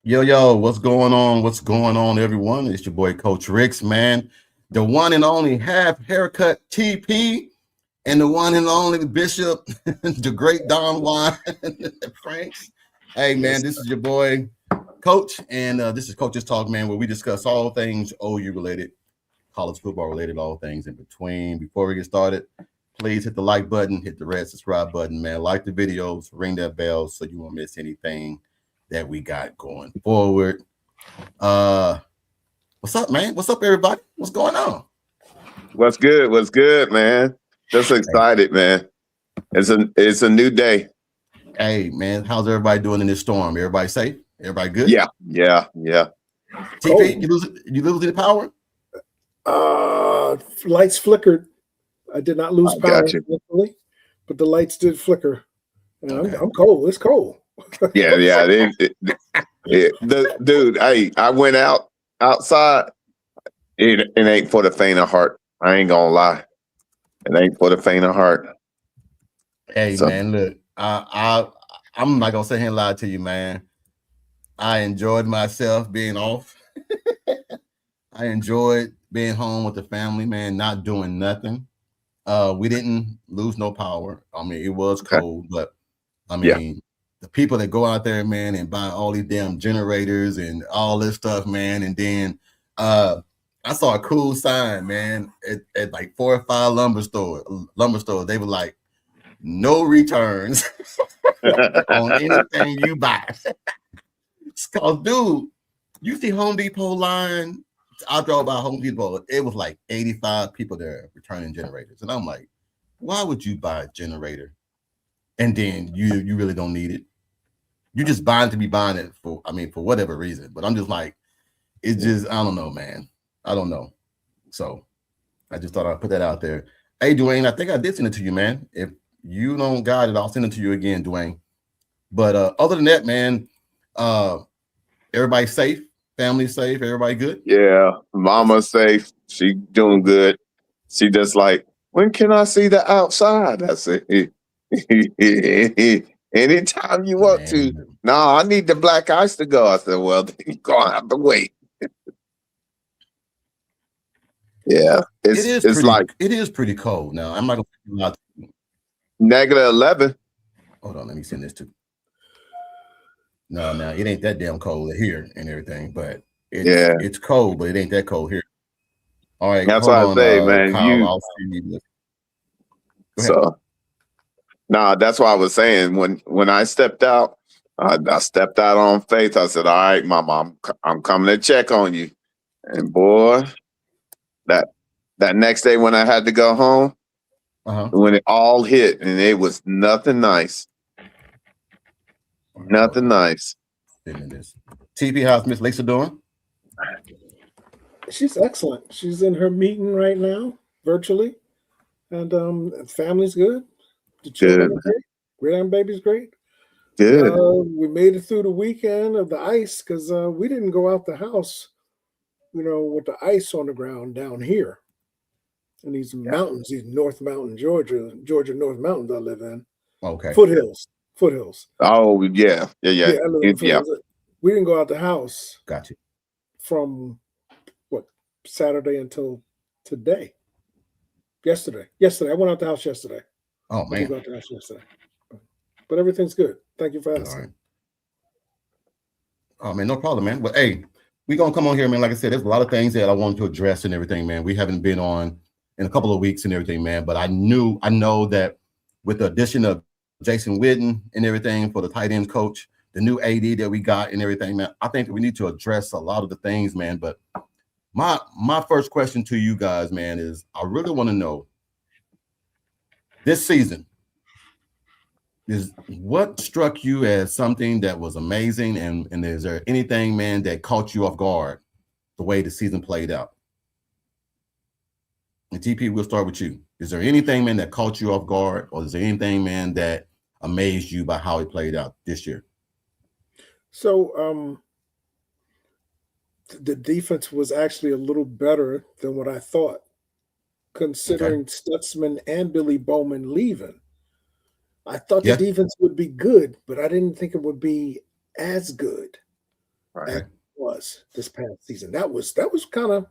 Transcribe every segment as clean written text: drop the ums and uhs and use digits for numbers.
Yo, what's going on? What's going on, everyone? It's your boy, Coach Ricks, man. The one and only half haircut TP, and the one and only Bishop, the great Don Juan Franks. Hey, man, Yes. this is your boy, Coach, and this is Coach's Talk, man, where we discuss all things OU related, college football related, all things in between. Before we get started, please hit the like button, hit the red subscribe button, man. Like the videos, ring that bell so you won't miss anything that we got going forward. Uh, what's up, man? What's up, everybody? What's going on? What's good? What's good, man? Just excited, man. It's a new day. Hey, man, how's everybody doing in this storm? Everybody safe? Everybody good? Yeah. TP, you lose any power? Lights flickered. I did not lose I power, got you. literally, but the lights did flicker. And Okay. I'm cold. It's cold. Yeah. Dude, I went outside. It ain't for the faint of heart. I ain't gonna lie. It ain't for the faint of heart. Hey, So- man, look, I'm not gonna sit here and lie to you, man. I enjoyed myself being off. I enjoyed being home with the family, man, not doing nothing. We didn't lose no power. I mean, it was Okay. cold, but I mean, the people that go out there, man, and buy all these damn generators and all this stuff, man, and then I saw a cool sign, man, at like 4 or 5 lumber stores. They were like, no returns on anything you buy. Cause, dude, you see Home Depot line. I drove by Home Depot. It was like 85 people there returning generators, and I'm like, why would you buy a generator and then you really don't need it? You just buying to be buying it for whatever reason. But I'm just like, it's just, I don't know, man. I don't know. So I just thought I'd put that out there. Hey, Dwayne, I think I did send it to you, man. If you don't got it, I'll send it to you again, Dwayne. But other than that, man, everybody safe, family safe, everybody good. Yeah. Mama's safe. She doing good. She just like, when can I see the outside? That's it. Anytime you want to. Man, No, I need the black ice to go. I said, well, then you're gonna have to wait. Yeah. It's it is pretty cold now. I'm not gonna lie to you. -11. Hold on, let me send this to. No, it ain't that damn cold here and everything, but it's cold, but it ain't that cold here. All right, That's hold what I say, on, man. Kyle, I'll send you this. Go ahead. So, nah, that's what I was saying. When I stepped out, I stepped out on faith. I said, "All right, Mama, I'm coming to check on you." And boy, that next day when I had to go home, when it all hit, and it was nothing nice. Nothing nice. TP, how's Miss Lisa doing? She's excellent. She's in her meeting right now, virtually, and family's good. The children are great. Grandbaby's great. Good. We made it through the weekend of the ice because we didn't go out the house, with the ice on the ground down here in these mountains, these North Mountain, Georgia North Mountains I live in. Okay. Foothills. Oh, yeah. I live in Foothills. We didn't go out the house. Got you. From Saturday until today. Yesterday. I went out the house yesterday. Oh, man. I didn't go out the house yesterday. But everything's good. Thank you for asking. Right. Oh, man, no problem, man. But hey, we're gonna come on here, man. Like I said, there's a lot of things that I wanted to address and everything, man. We haven't been on in a couple of weeks and everything, man. But I know that with the addition of Jason Witten and everything for the tight ends coach, the new AD that we got and everything, man, I think that we need to address a lot of the things, man. But my first question to you guys, man, is I really want to know this season is what struck you as something that was amazing, and is there anything, man, that caught you off guard the way the season played out? And TP, we'll start with you. Is there anything, man, that caught you off guard, or is there anything, man, that amazed you by how it played out this year? So the defense was actually a little better than what I thought, considering Stutzman and Billy Bowman leaving. I thought the defense would be good, but I didn't think it would be as good. Right. was this past season. That was kind of,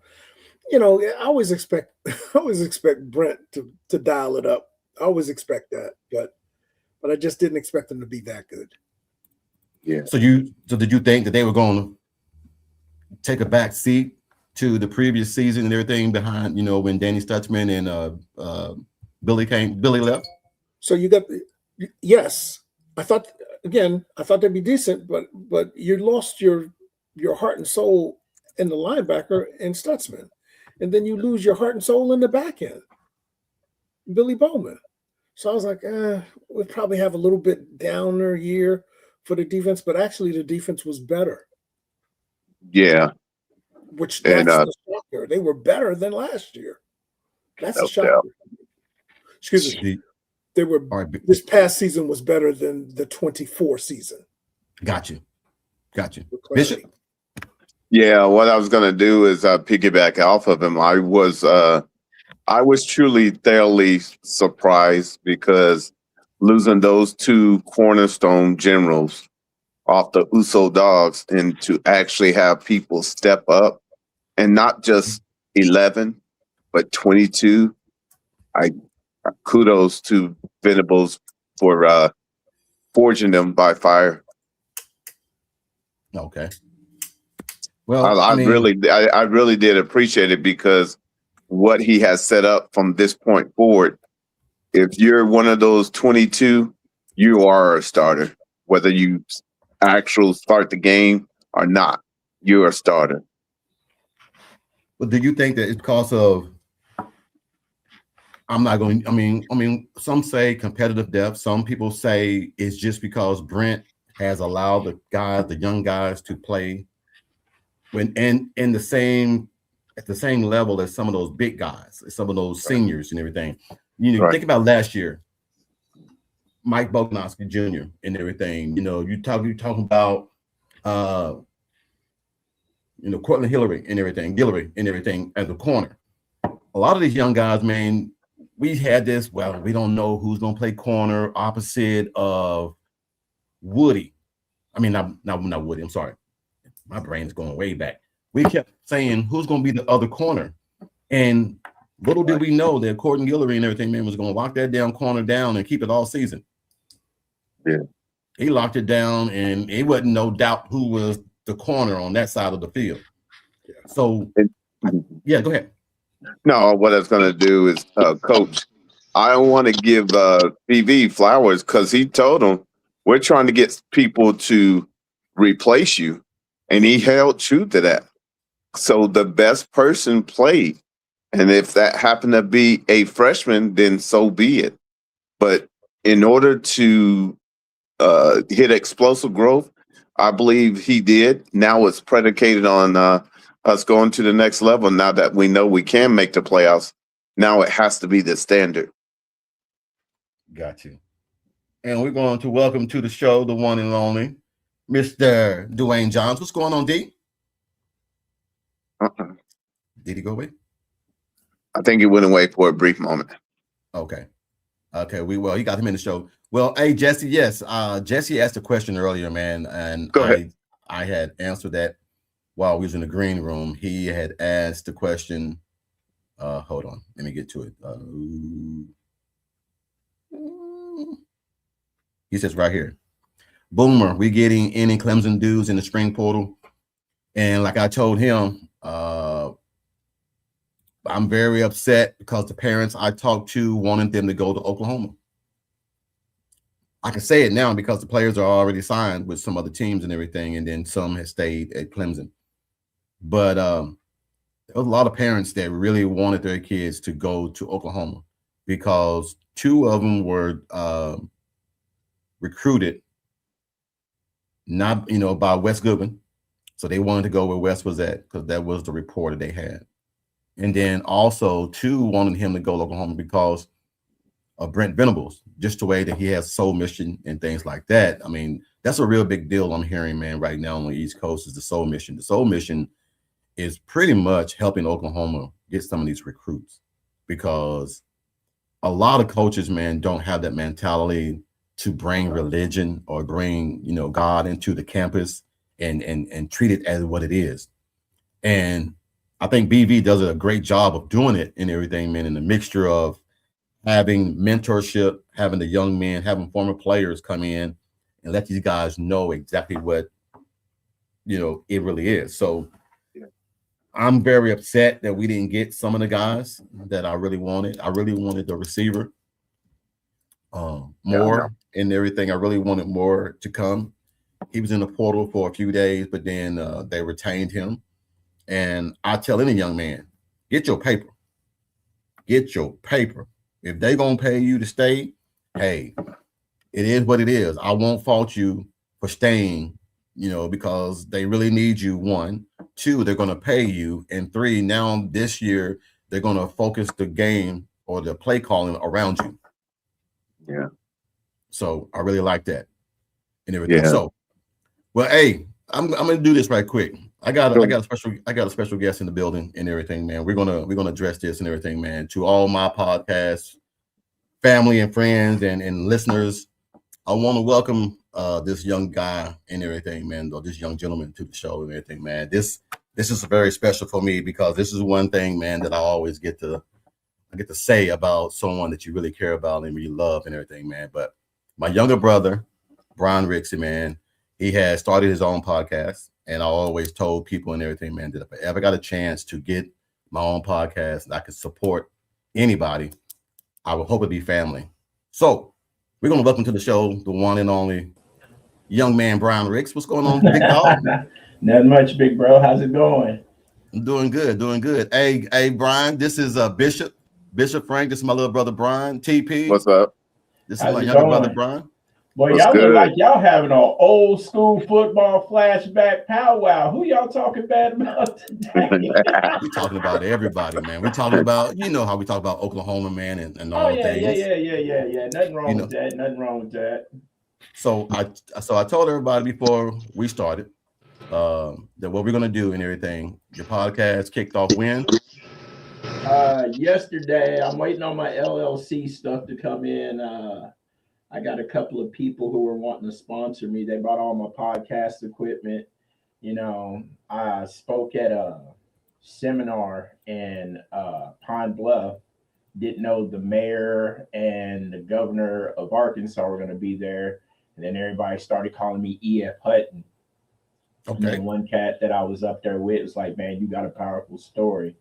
I always expect Brent to dial it up. I always expect that, but I just didn't expect them to be that good. Yeah. So did you think that they were going to take a back seat to the previous season and everything behind, when Danny Stutzman and Billy left? So you got yes. I thought they'd be decent, but you lost your heart and soul in the linebacker and Stutzman, and then you lose your heart and soul in the back end, Billy Bowman. So I was like, we'll probably have a little bit downer year for the defense, but actually the defense was better. Yeah. Which that's the shocker. They were better than last year. That's a shocker. Excuse me. They were this past season was better than the 24 season. Got you. Bishop? Yeah, what I was gonna do is piggyback off of him. I was truly thoroughly surprised because losing those two cornerstone generals off the Uso Dogs and to actually have people step up and not just 11, but 22. I kudos to Venables for forging them by fire. Okay. Well, I really did appreciate it because what he has set up from this point forward, if you're one of those 22, you are a starter. Whether you actually start the game or not, you're a starter. But do you think that it's because of some say competitive depth. Some people say it's just because Brent has allowed the young guys to play at the same level as some of those big guys, some of those seniors and everything. Think about last year, Mike Bogdanowski Jr. and everything. You talking about Cortland Guillory and everything as a corner. A lot of these young guys, man, we had this. Well, we don't know who's going to play corner opposite of Woody. I mean, not Woody. I'm sorry, my brain's going way back. We kept saying who's going to be the other corner, and little did we know that Cortland Guillory and everything, man, was going to lock that corner down and keep it all season. Yeah, he locked it down, and it wasn't no doubt who was the corner on that side of the field. So, yeah, go ahead. No, what I was going to do is, Coach, I don't want to give PV flowers because he told him we're trying to get people to replace you, and he held true to that. So the best person played, and if that happened to be a freshman, then so be it. But in order to hit explosive growth, I believe he did. Now it's predicated on us going to the next level. Now that we know we can make the playoffs, now it has to be the standard. Got you. And we're going to welcome to the show the one and only Mr. Dwayne Johns. What's going on, D? Did he go away? I think he went away for a brief moment. Okay. Well, he got him in the show. Well, hey, Jesse, yes. Jesse asked a question earlier, man, and I had answered that while we was in the green room. He had asked the question. Hold on, let me get to it. He says right here, Boomer, we getting any Clemson dudes in the spring portal? And like I told him, I'm very upset because the parents I talked to wanted them to go to Oklahoma. I can say it now because the players are already signed with some other teams and everything, and then some have stayed at Clemson. But there was a lot of parents that really wanted their kids to go to Oklahoma because two of them were recruited by Wes Goodwin. So they wanted to go where Wes was at because that was the reporter they had. And then also two wanted him to go to Oklahoma because of Brent Venables, just the way that he has soul mission and things like that. I mean, that's a real big deal I'm hearing, man, right now on the East Coast is the soul mission. The soul mission is pretty much helping Oklahoma get some of these recruits because a lot of coaches, man, don't have that mentality to bring religion or bring, God into the campus and treat it as what it is. And I think BV does a great job of doing it and everything, man, in the mixture of having mentorship, having the young men, having former players come in and let these guys know exactly what, it really is. So I'm very upset that we didn't get some of the guys that I really wanted. I really wanted the receiver more and everything. I really wanted more to come. He was in the portal for a few days, but then they retained him. And I tell any young man, get your paper. Get your paper. If they gonna pay you to stay, hey, it is what it is. I won't fault you for staying, because they really need you. 1, 2, they're gonna pay you, and 3, now this year they're gonna focus the game or the play calling around you. Yeah. So I really like that and everything. Yeah. So, well, hey, I'm gonna do this right quick. I got a special guest in the building and everything, man. We're gonna address this and everything, man. To all my podcast family and friends and listeners, I want to welcome this young guy and everything, man, or this young gentleman to the show and everything, man. This is very special for me because this is one thing, man, that I always get to say about someone that you really care about and really love and everything, man. But my younger brother, Brian Rixey, man, he has started his own podcast. And I always told people and everything, man, that if I ever got a chance to get my own podcast and I could support anybody, I would hope it'd be family. So we're going to welcome to the show the one and only young man, Brian Ricks. What's going on, big dog? Not much, big bro. How's it going? I'm doing good, doing good. Hey, Brian, this is Bishop Frank. This is my little brother, Brian. TP. What's up? This is my younger brother, Brian. Boy, What's y'all good? look like y'all having an old school football flashback powwow. Who y'all talking bad about today? We're talking about everybody, man. We're talking about, how we talk about Oklahoma, man, and all the things. Yeah. Nothing wrong with that. Nothing wrong with that. So I told everybody before we started that what we're gonna do and everything. Your podcast kicked off when? Yesterday. I'm waiting on my LLC stuff to come in. I got a couple of people who were wanting to sponsor me. They bought all my podcast equipment. I spoke at a seminar in Pine Bluff. Didn't know the mayor and the governor of Arkansas were going to be there. And then everybody started calling me E.F. Hutton. Okay. And then one cat that I was up there with was like, man, you got a powerful story.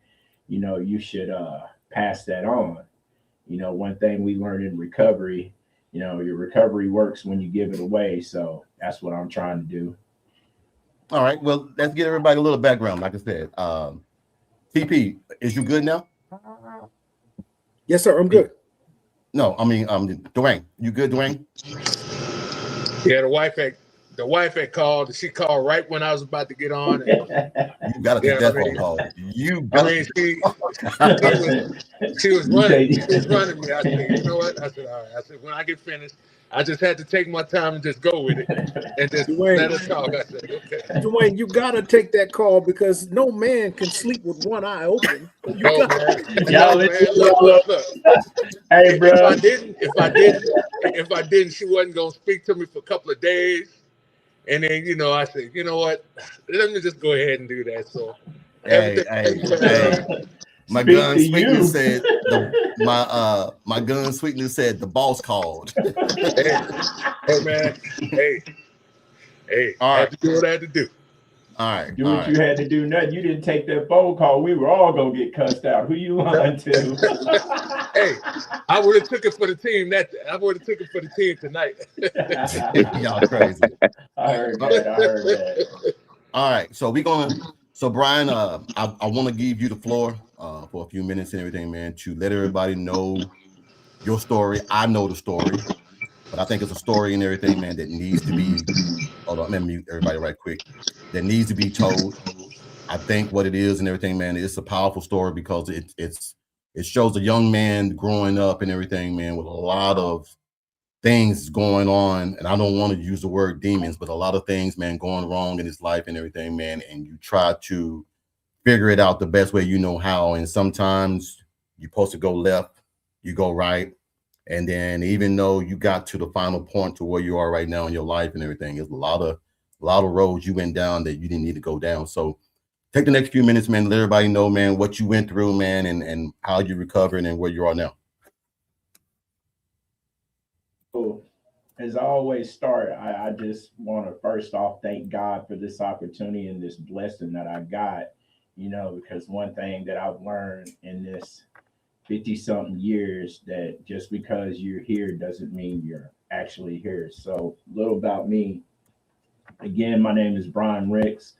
You should pass that on. One thing we learned in recovery, your recovery works when you give it away. So that's what I'm trying to do. All right. Well, let's give everybody a little background. Like I said, TP, is you good now? Yes, sir. I'm good. No, I mean, Dwayne, you good, Dwayne? Yeah, the wife had called. She called right when I was about to get on. And, you got to take that phone call. She was running. She was running me. I said, you know what? I said, all right. I said, when I get finished, I just had to take my time and just go with it and just let her talk. I said, okay. Dwayne, you got to take that call because no man can sleep with one eye open. Look. Hey, bro. If I didn't, she wasn't gonna speak to me for a couple of days. And then, I said, you know what? Let me just go ahead and do that. So, my gun sweetness said my gun sweetness said the boss called. Hey, man. Hey. All right. I had to do what I had to do. All right. Do what you had to do. Nothing. You didn't take that phone call. We were all gonna get cussed out. Who you lying to? Hey, I would have took it for the team. I would have took it for the team tonight. Y'all crazy. I heard that. All right. So Brian, I want to give you the floor for a few minutes and everything, man, to let everybody know your story. I know the story, but I think it's a story and everything, man, that needs to be. Hold on, let me mute everybody right quick. That needs to be told. I think what it is and everything, man, it's a powerful story because it shows a young man growing up and everything, man, with a lot of things going on. And I don't want to use the word demons, but a lot of things, man, going wrong in his life and everything, man. And you try to figure it out the best way you know how. And sometimes you're supposed to go left, you go right. And then even though you got to the final point to where you are right now in your life and everything, there's a lot a lot of roads you went down that you didn't need to go down. So take the next few minutes, man, let everybody know, man, what you went through, man, and how you recovered and where you are now. Cool. As I always start, I just want to first off thank God for this opportunity and this blessing that I got, because one thing that I've learned in this 50-something years, that just because you're here doesn't mean you're actually here. So a little about me. Again, my name is Brian Ricks.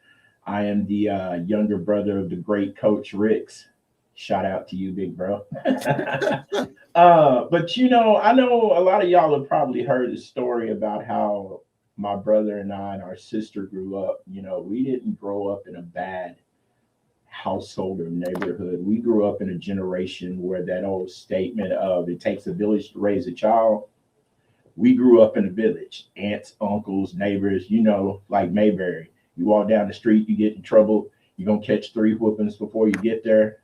I am the younger brother of the great Coach Ricks. Shout out to you, big bro. But I know a lot of y'all have probably heard the story about how my brother and I and our sister grew up. We didn't grow up in a bad household or neighborhood. We grew up in a generation where that old statement of it takes a village to raise a child. We grew up in a village, aunts, uncles, neighbors, like Mayberry. You walk down the street, you get in trouble, you're going to catch 3 whoopings before you get there.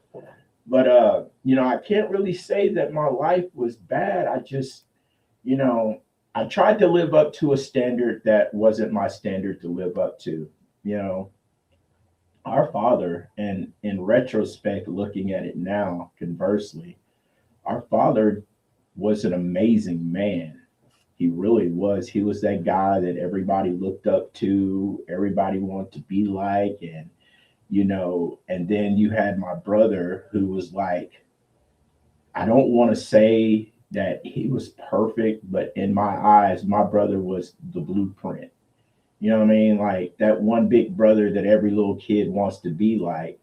But, I can't really say that my life was bad. I just, I tried to live up to a standard that wasn't my standard to live up to. Our father, and in retrospect, looking at it now, conversely, our father was an amazing man. He really was. He was that guy that everybody looked up to, everybody wanted to be like, and then you had my brother who was like, I don't want to say that he was perfect, but in my eyes, my brother was the blueprint. You know what I mean? Like that one big brother that every little kid wants to be like.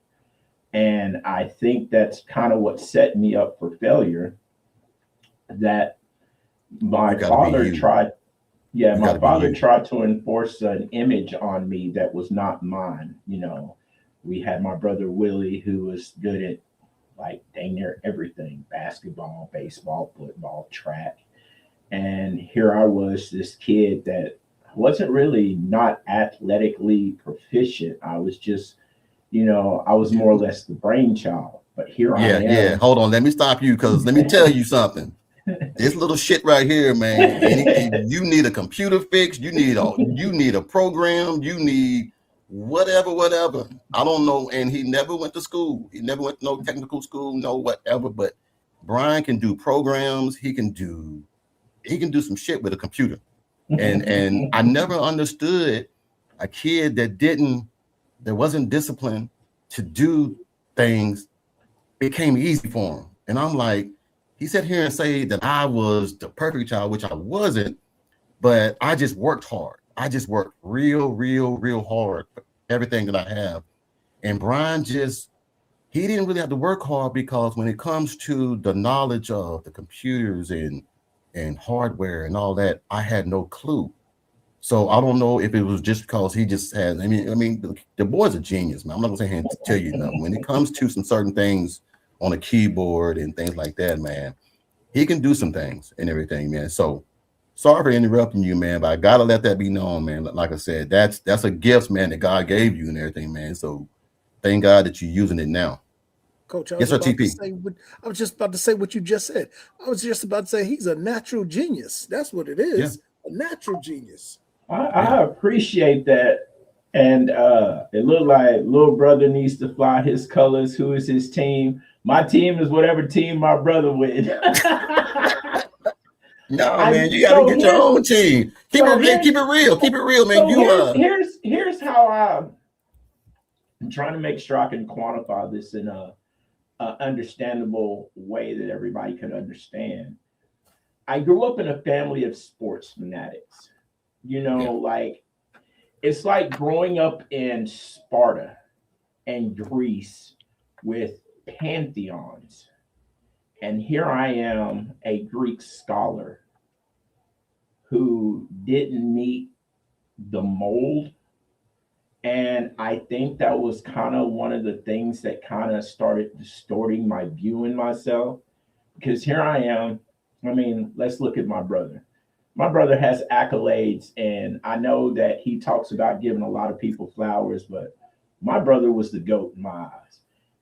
And I think that's kind of what set me up for failure. That my father tried to enforce an image on me that was not mine. We had my brother Willie, who was good at like dang near everything: basketball, baseball, football, track. And here I was, this kid that wasn't really not athletically proficient. I was just, I was more or less the brainchild. But here I am. Yeah. Hold on, let me stop you, because let me tell you something. This little shit right here, man. You need a computer fix. You need a program. You need whatever. I don't know. And he never went to school. He never went to no technical school, no whatever. But Brian can do programs. He can do some shit with a computer. And I never understood a kid that wasn't disciplined to do things. It came easy for him. And I'm like, he sat here and say that I was the perfect child, which I wasn't, but I just worked hard. I just worked real hard for everything that I have. And Brian he didn't really have to work hard, because when it comes to the knowledge of the computers and hardware and all that, I had no clue. So I don't know if it was just because he just had, I mean, the boy's a genius, man. I'm not gonna say to tell you nothing. When it comes to some certain things on a keyboard and things like that, man, he can do some things and everything, man. So sorry for interrupting you, man, but I gotta let that be known, man. Like I said, that's a gift, man, that God gave you and everything, man. So thank God that you're using it now. Coach, I was just about to say what you just said. I was just about to say he's a natural genius. That's what it is. Yeah. A natural genius. I appreciate that. And it looked like little brother needs to fly his colors. Who is his team? My team is whatever team my brother with. No, man, you gotta get your own team. Keep it real, man. Here's how I'm trying to make sure I can quantify this in a understandable way that everybody can understand. I grew up in a family of sports fanatics. Like it's like growing up in Sparta and Greece with pantheons. And here I am, a Greek scholar who didn't meet the mold. And I think that was kind of one of the things that kind of started distorting my view in myself. Because here I am. I mean, let's look at my brother. My brother has accolades, and I know that he talks about giving a lot of people flowers, but my brother was the GOAT in my eyes.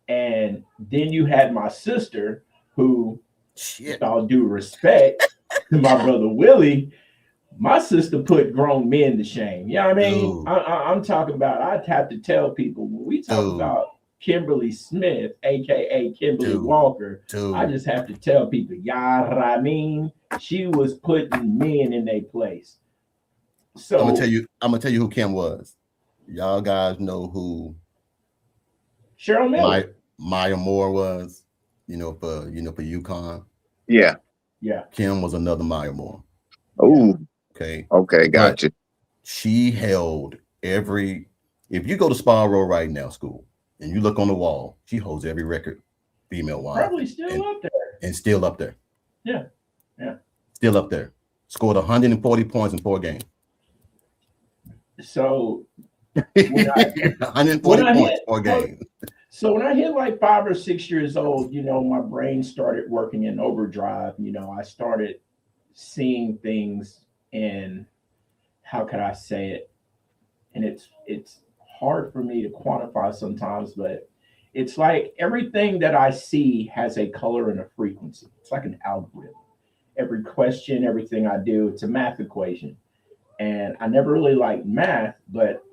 And then you had my sister, who, with all due respect to my brother Willie, My sister put grown men to shame. You know what I mean? Dude. I'm talking about, I'd have to tell people when we talk Dude. about Kimberly Smith, aka Kimberly Dude. Walker, Dude. I just have to tell people, I mean, she was putting men in their place. So I'm gonna tell you who Kim was. Y'all guys know who Cheryl Miller. Maya Moore was, for UConn. Yeah. Yeah. Kim was another Maya Moore. Oh. Okay. Okay, gotcha. She held if you go to Sparrow right now, school, and you look on the wall, she holds every record, female wise. Probably still up there. And still up there. Yeah. Yeah. Still up there. Scored 140 points in 4 games. So 140 points 4 games. So when I hit like 5 or 6 years old, my brain started working in overdrive. I started seeing things, and how could I say it? And it's hard for me to quantify sometimes, but it's like everything that I see has a color and a frequency. It's like an algorithm. Every question, everything I do, it's a math equation. And I never really liked math, but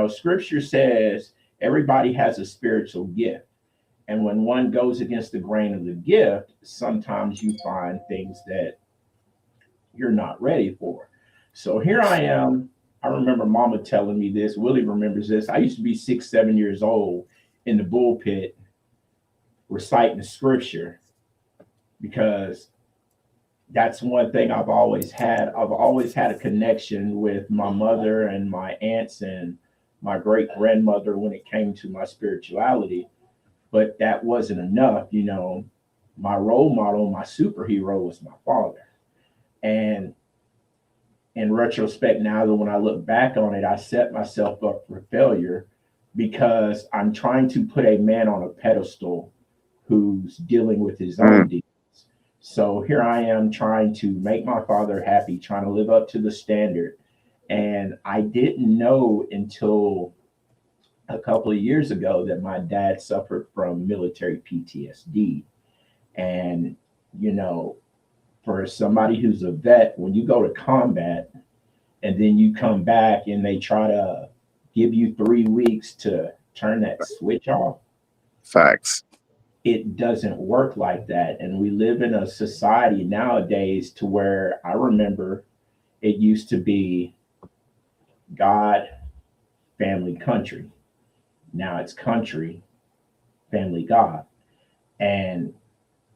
scripture says everybody has a spiritual gift. And when one goes against the grain of the gift, sometimes you find things that you're not ready for. So here I am. I remember Mama telling me this. Willie remembers this. I used to be 6, 7 years old in the bullpit reciting the scripture, because that's one thing I've always had. I've always had a connection with my mother and my aunts and my great grandmother when it came to my spirituality. But that wasn't enough. My role model, my superhero was my father. And in retrospect, now that when I look back on it, I set myself up for failure, because I'm trying to put a man on a pedestal who's dealing with his own demons. So here I am trying to make my father happy, trying to live up to the standard. And I didn't know until a couple of years ago that my dad suffered from military PTSD. And, for somebody who's a vet, when you go to combat and then you come back and they try to give you 3 weeks to turn that switch off. Facts. It doesn't work like that. And we live in a society nowadays to where I remember it used to be God, family, country. Now it's country, family, God. And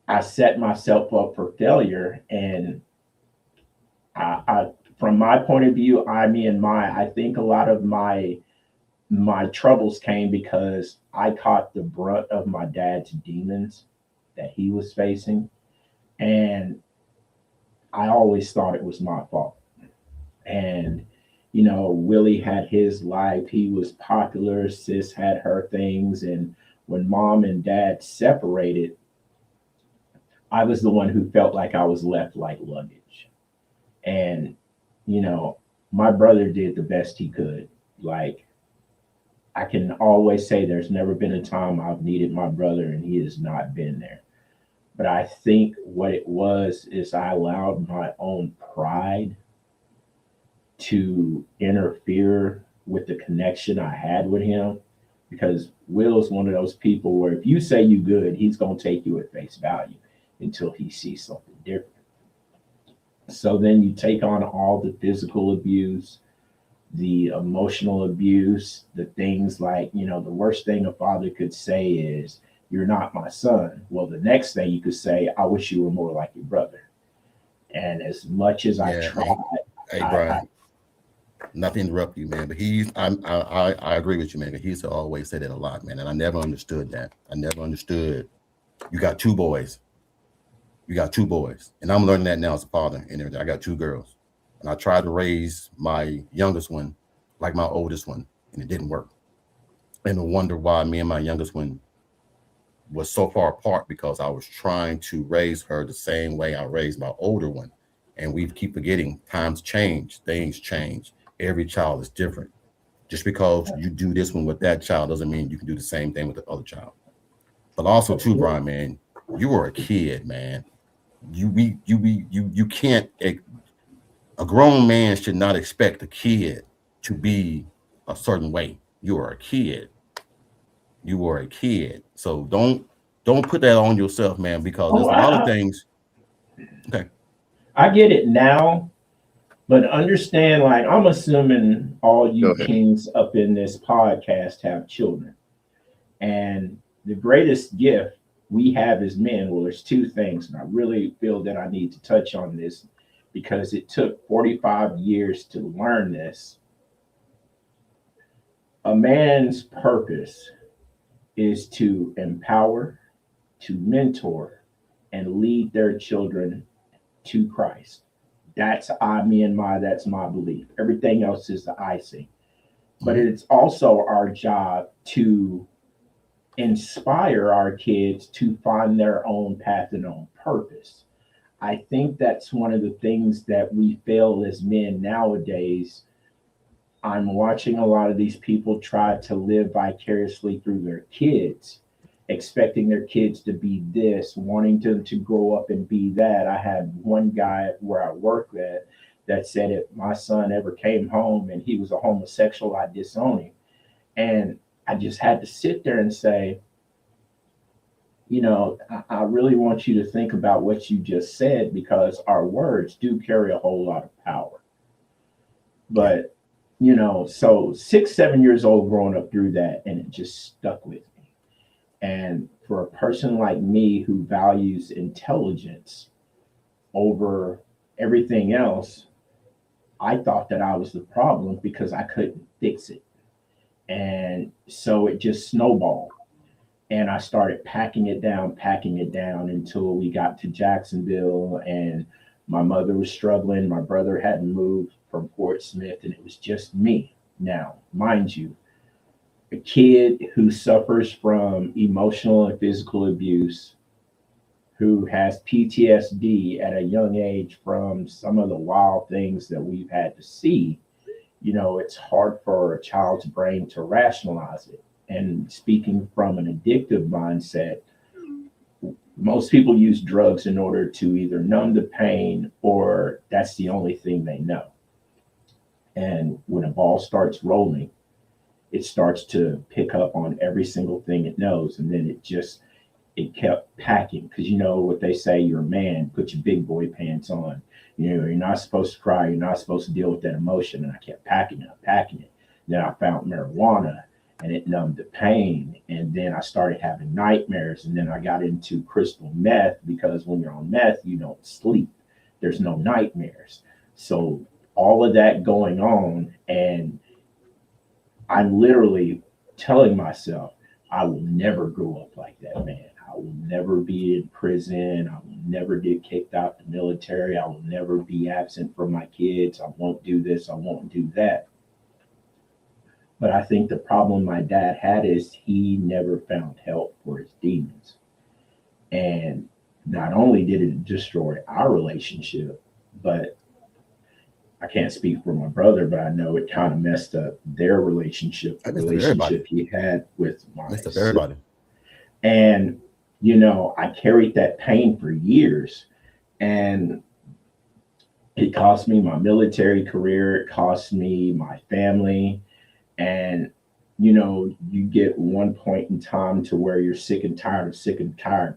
I set myself up for failure. And I from my point of view, I think a lot of my troubles came because I caught the brunt of my dad's demons that he was facing. And I always thought it was my fault. And, Willie had his life. He was popular. Sis had her things. And when mom and dad separated, I was the one who felt like I was left like luggage. And, my brother did the best he could. Like, I can always say there's never been a time I've needed my brother and he has not been there. But I think what it was is I allowed my own pride to interfere with the connection I had with him, because Will's one of those people where if you say you good, he's going to take you at face value until he sees something different. So then you take on all the physical abuse, the emotional abuse, the things like, the worst thing a father could say is, "You're not my son." Well, the next thing you could say, "I wish you were more like your brother." And as much as I tried, hey Brian, not to interrupt you, man, but I agree with you, man. But he used to always say that a lot, man, and I never understood that. I never understood. You got 2 boys. And I'm learning that now as a father and everything. I got 2 girls. And I tried to raise my youngest one like my oldest one, and it didn't work. And I wonder why me and my youngest one was so far apart, because I was trying to raise her the same way I raised my older one. And we keep forgetting times change, things change. Every child is different. Just because you do this one with that child doesn't mean you can do the same thing with the other child. But also too, Brian, man, you were a kid, man. You can't A grown man should not expect a kid to be a certain way. You are a kid. You are a kid. So don't put that on yourself, man, because there's a lot of things. Okay. I get it now, but understand, like, I'm assuming all you kings up in this podcast have children. And the greatest gift we have as men, well, there's two things, and I really feel that I need to touch on this because it took 45 years to learn this. A man's purpose is to empower, to mentor, and lead their children to Christ. That's that's my belief. Everything else is the icing. But it's also our job to inspire our kids to find their own path and own purpose. I think that's one of the things that we fail as men nowadays. I'm watching a lot of these people try to live vicariously through their kids, expecting their kids to be this, wanting them to grow up and be that. I had one guy where I work at that said if my son ever came home and he was a homosexual, I'd disown him. And I just had to sit there and say, you know, I really want you to think about what you just said, because our words do carry a whole lot of power. But, you know, so 6, 7 years old growing up through that, and it just stuck with me. And for a person like me who values intelligence over everything else, I thought that I was the problem because I couldn't fix it. And so it just snowballed. And I started packing it down until we got to Jacksonville, and my mother was struggling. My brother hadn't moved from Fort Smith, and it was just me. Now, mind you, a kid who suffers from emotional and physical abuse, who has PTSD at a young age from some of the wild things that we've had to see, you know, it's hard for a child's brain to rationalize it. And speaking from an addictive mindset, most people use drugs in order to either numb the pain or that's the only thing they know. And when a ball starts rolling, it starts to pick up on every single thing it knows. And then it kept packing, because you know what they say, you're a man, put your big boy pants on. You know, you're not supposed to cry. You're not supposed to deal with that emotion. And I kept packing it. Then I found marijuana, and it numbed the pain. And then I started having nightmares. And then I got into crystal meth, because when you're on meth, you don't sleep. There's no nightmares. So all of that going on, and I'm literally telling myself, I will never grow up like that man. I will never be in prison. I will never get kicked out the military. I will never be absent from my kids. I won't do this. I won't do that. But I think the problem my dad had is he never found help for his demons. And not only did it destroy our relationship, but I can't speak for my brother, but I know it kind of messed up their relationship, the relationship he had with my sister. Everybody. And, you know, I carried that pain for years, and it cost me my military career. It cost me my family. And, you know, you get one point in time to where you're sick and tired.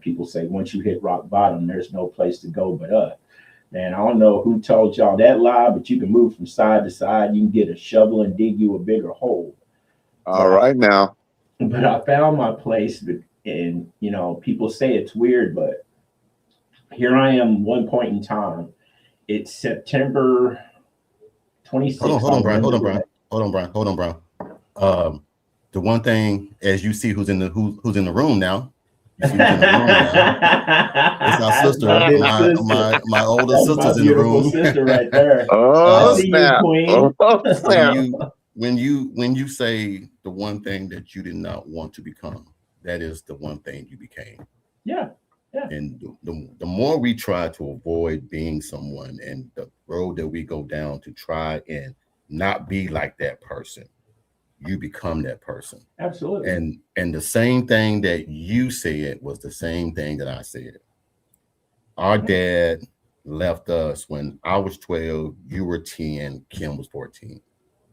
People say once you hit rock bottom, there's no place to go but up. Man, I don't know who told y'all that lie, but you can move from side to side. You can get a shovel and dig you a bigger hole. All right now. But I found my place, and, you know, people say it's weird, but here I am, one point in time. It's September 26th. Hold on, Brian. The one thing, as you see who's in the room now, it's our sister, my older sister's in the room. Sister right there. Oh, snap. When you say the one thing that you did not want to become, that is the one thing you became. Yeah. And the more we try to avoid being someone, and the road that we go down to try and not be like that person, you become that person. Absolutely. And the same thing that you said was the same thing that I said. Our dad left us when I was 12, you were 10, Kim was 14.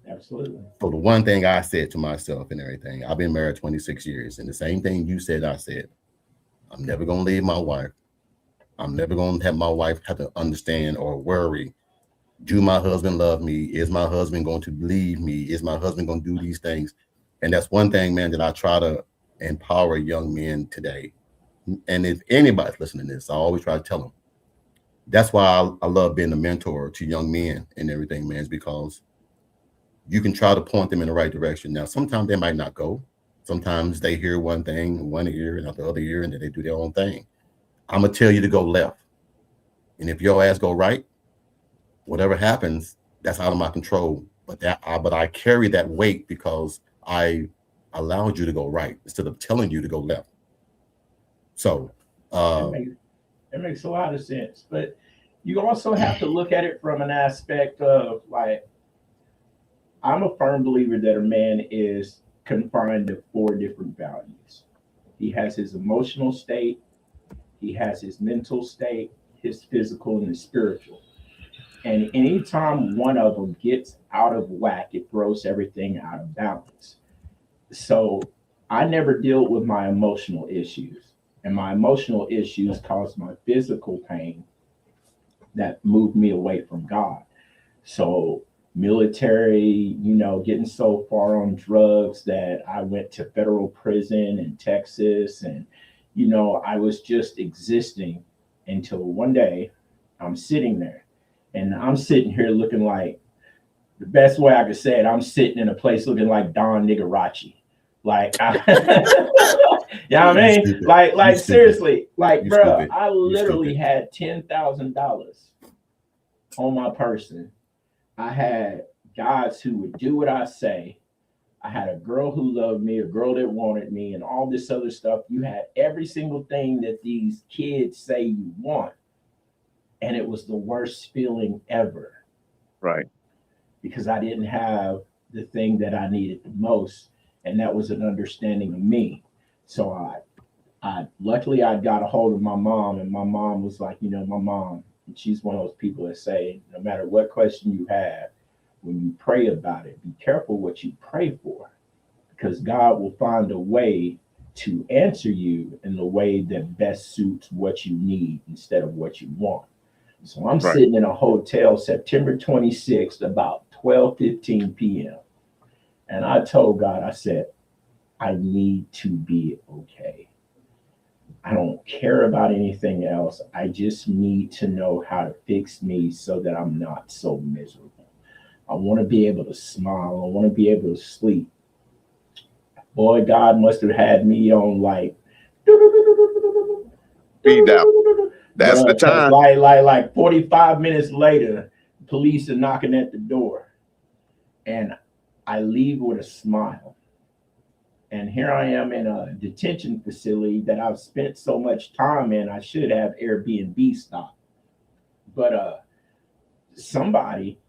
Absolutely. So the one thing I said to myself and everything, I've been married 26 years, and the same thing you said, I said, I'm never going to leave my wife. I'm never going to have my wife have to understand or worry. Do my husband love me? Is my husband going to leave me? Is my husband going to do these things? And that's one thing, man, that I try to empower young men today. And if anybody's listening to this, I always try to tell them. That's why I love being a mentor to young men and everything, man, is because you can try to point them in the right direction. Now, sometimes they might not go. Sometimes they hear one thing, one ear, and not the other ear, and then they do their own thing. I'm going to tell you to go left. And if your ass go right, whatever happens, that's out of my control. But I carry that weight because I allowed you to go right instead of telling you to go left. So it makes a lot of sense. But you also have to look at it from an aspect of like, I'm a firm believer that a man is confined to 4 different values. He has his emotional state, he has his mental state, his physical, and his spiritual. And anytime one of them gets out of whack, it throws everything out of balance. So I never deal with my emotional issues. And my emotional issues caused my physical pain that moved me away from God. So military, getting so far on drugs that I went to federal prison in Texas. And, I was just existing until one day I'm sitting there. And I'm sitting here looking like, the best way I could say it, I'm sitting in a place looking like Don Nigarachi. Like, you know what I mean? Stupid. Like seriously, like, You bro, stupid. I literally stupid. had $10,000 on my person. I had guys who would do what I say. I had a girl who loved me, a girl that wanted me, and all this other stuff. You had every single thing that these kids say you want. And it was the worst feeling ever. Right. Because I didn't have the thing that I needed the most, and that was an understanding of me. So I luckily I got a hold of my mom, and my mom was like, my mom, and she's one of those people that say, no matter what question you have, when you pray about it, be careful what you pray for, because God will find a way to answer you in the way that best suits what you need instead of what you want. So I'm sitting in a hotel September 26th, about 12:15 p.m. And I told God, I said, I need to be okay. I don't care about anything else. I just need to know how to fix me so that I'm not so miserable. I want to be able to smile. I want to be able to sleep. Boy, God must have had me on like speed out. That's the time. Like 45 minutes later, police are knocking at the door, and I leave with a smile. And here I am in a detention facility that I've spent so much time in. I should have Airbnb stock, but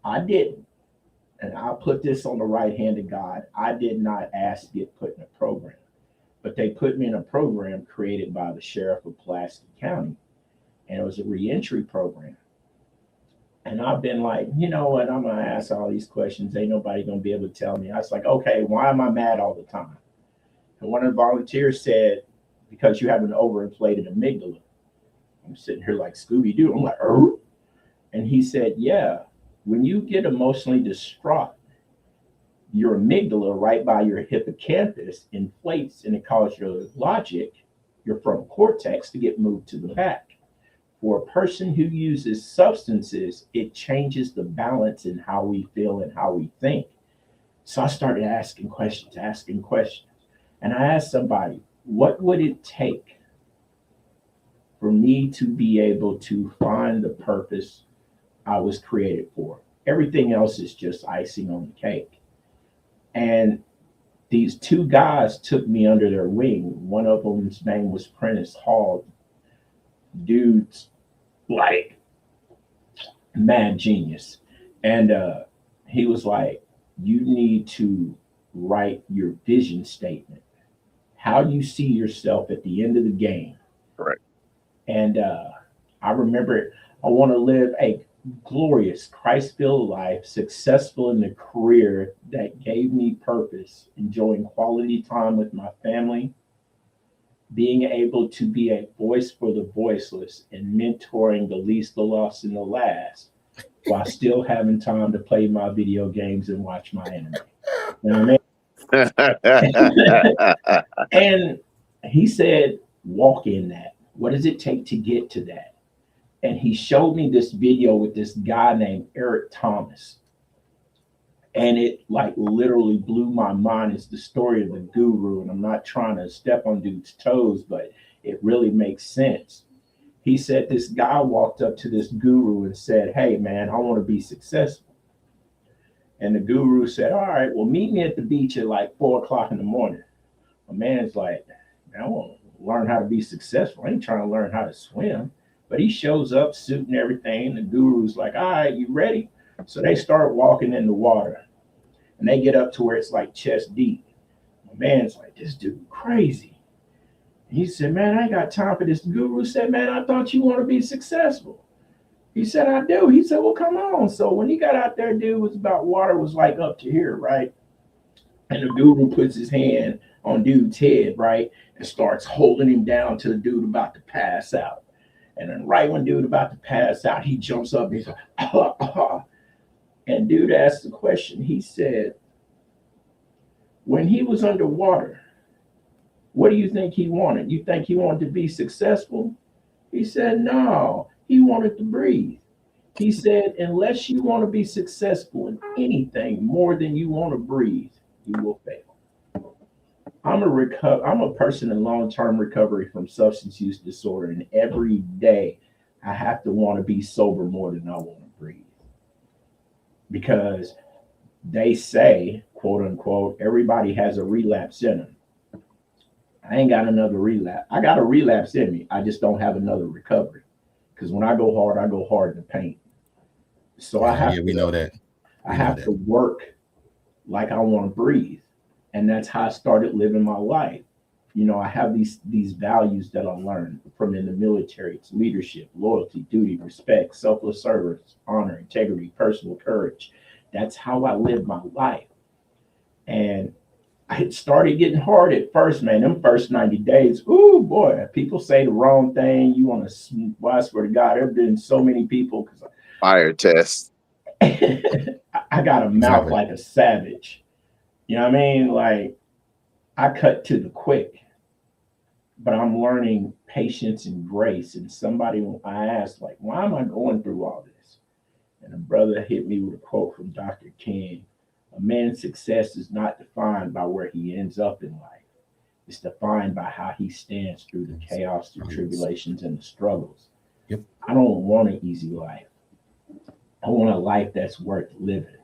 I didn't. And I'll put this on the right hand of God. I did not ask to get put in a program, but they put me in a program created by the sheriff of Pulaski County. And it was a reentry program. And I've been like, you know what? I'm going to ask all these questions. Ain't nobody going to be able to tell me. I was like, okay, why am I mad all the time? And one of the volunteers said, because you have an overinflated amygdala. I'm sitting here like Scooby-Doo. I'm like, oh. And he said, yeah, when you get emotionally distraught, your amygdala right by your hippocampus inflates, and it causes your logic, your frontal cortex, to get moved to the back. For a person who uses substances, it changes the balance in how we feel and how we think. So I started asking questions. And I asked somebody, what would it take for me to be able to find the purpose I was created for? Everything else is just icing on the cake. And these 2 guys took me under their wing. One of them's name was Prentice Hall. Dude's like mad genius. And he was like, you need to write your vision statement. How do you see yourself at the end of the game? Correct. And I remember I want to live a glorious, Christ-filled life, successful in the career that gave me purpose, enjoying quality time with my family, being able to be a voice for the voiceless, and mentoring the least, the lost, and the last, while still having time to play my video games and watch my anime. You know what I mean? And he said, walk in that. What does it take to get to that? And he showed me this video with this guy named Eric Thomas. And it like literally blew my mind. It's the story of the guru. And I'm not trying to step on dude's toes, but it really makes sense. He said this guy walked up to this guru and said, hey, man, I want to be successful. And the guru said, all right, well, meet me at the beach at like 4 o'clock in the morning. A man's like, man, I want to learn how to be successful. I ain't trying to learn how to swim. But he shows up, suit and everything. The guru's like, all right, you ready? So they start walking in the water. And they get up to where it's like chest deep. My man's like, this dude crazy. He said, man, I ain't got time for this. The guru said, man, I thought you want to be successful. He said, I do. He said, well, come on. So when he got out there, dude was about water was like up to here, right? And the guru puts his hand on dude's head, right? And starts holding him down to the dude about to pass out. And then right when dude about to pass out, he jumps up and he's like, ah, ah. And dude asked the question. He said, when he was underwater, what do you think he wanted? You think he wanted to be successful? He said, no, he wanted to breathe. He said, unless you want to be successful in anything more than you want to breathe, you will fail. I'm a person in long-term recovery from substance use disorder, and every day I have to want to be sober more than I want to breathe. Because they say, quote unquote, everybody has a relapse in them. I ain't got another relapse. I got a relapse in me. I just don't have another recovery. Because when I go hard in the paint. So I have we know that. I have to work like I want to breathe. And that's how I started living my life. You know, I have these values that I learned from in the military. It's leadership, loyalty, duty, respect, selfless service, honor, integrity, personal courage. That's how I live my life. And it started getting hard at first, man. Them first 90 days, ooh, boy, people say the wrong thing. You want to, well, I swear to God, there have been so many people. Fire test. I got a mouth like a savage. You know what I mean? Like, I cut to the quick, but I'm learning patience and grace. And I asked, like, why am I going through all this? And a brother hit me with a quote from Dr. King. A man's success is not defined by where he ends up in life. It's defined by how he stands through the chaos, the tribulations, and the struggles. Yep. I don't want an easy life. I want a life that's worth living.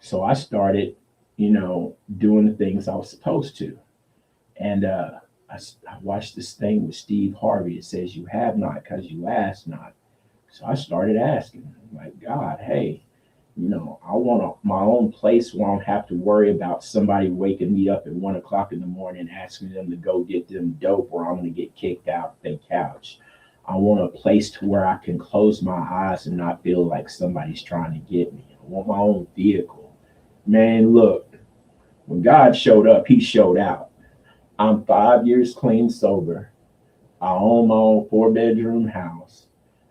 So I started, doing the things I was supposed to. And I watched this thing with Steve Harvey. It says, you have not because you ask not. So I started asking, like, God, hey, I want my own place where I don't have to worry about somebody waking me up at 1 o'clock in the morning, asking them to go get them dope, or I'm going to get kicked out their couch. I want a place to where I can close my eyes and not feel like somebody's trying to get me. I want my own vehicle. Man, look, when God showed up, he showed out. I'm 5 years clean sober. I own my own 4-bedroom house.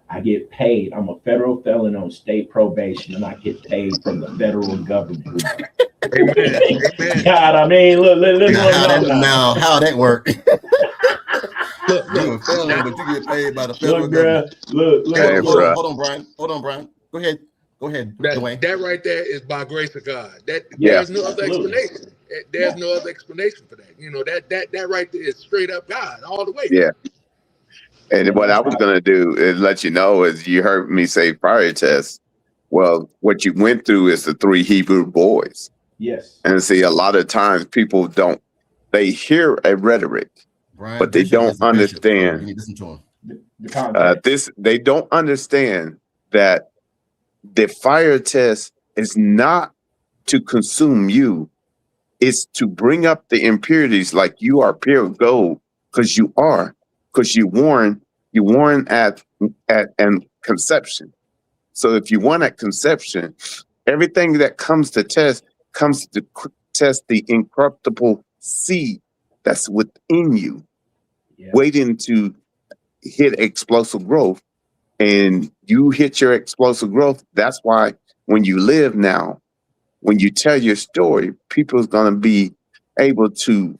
I get paid. I'm a federal felon on state probation, and I get paid from the federal government. Amen. God, I mean, look. Now, how that work? Look, You're a felon, but you get paid by the federal Look, government. look. Hey, bro. Hold on, Brian. Go ahead, Dwayne. That right there is by grace of God. Yeah. There's no other explanation. There's no other explanation for that. That right there is straight up God all the way. Yeah. And what I was going to do is let you know, is you heard me say fire test. Well, what you went through is the 3 Hebrew boys. Yes. And see, a lot of times people they hear a rhetoric, Brian but they Bishop don't is the bishop. understand. You need to listen to him. The context. They don't understand that the fire test is not to consume you. It's to bring up the impurities, like you are pure gold, because you are. Because you warn at and conception. So if you want at conception, everything that comes to test test the incorruptible seed that's within you, waiting to hit explosive growth. And you hit your explosive growth. That's why when you live now, when you tell your story, people's going to be able to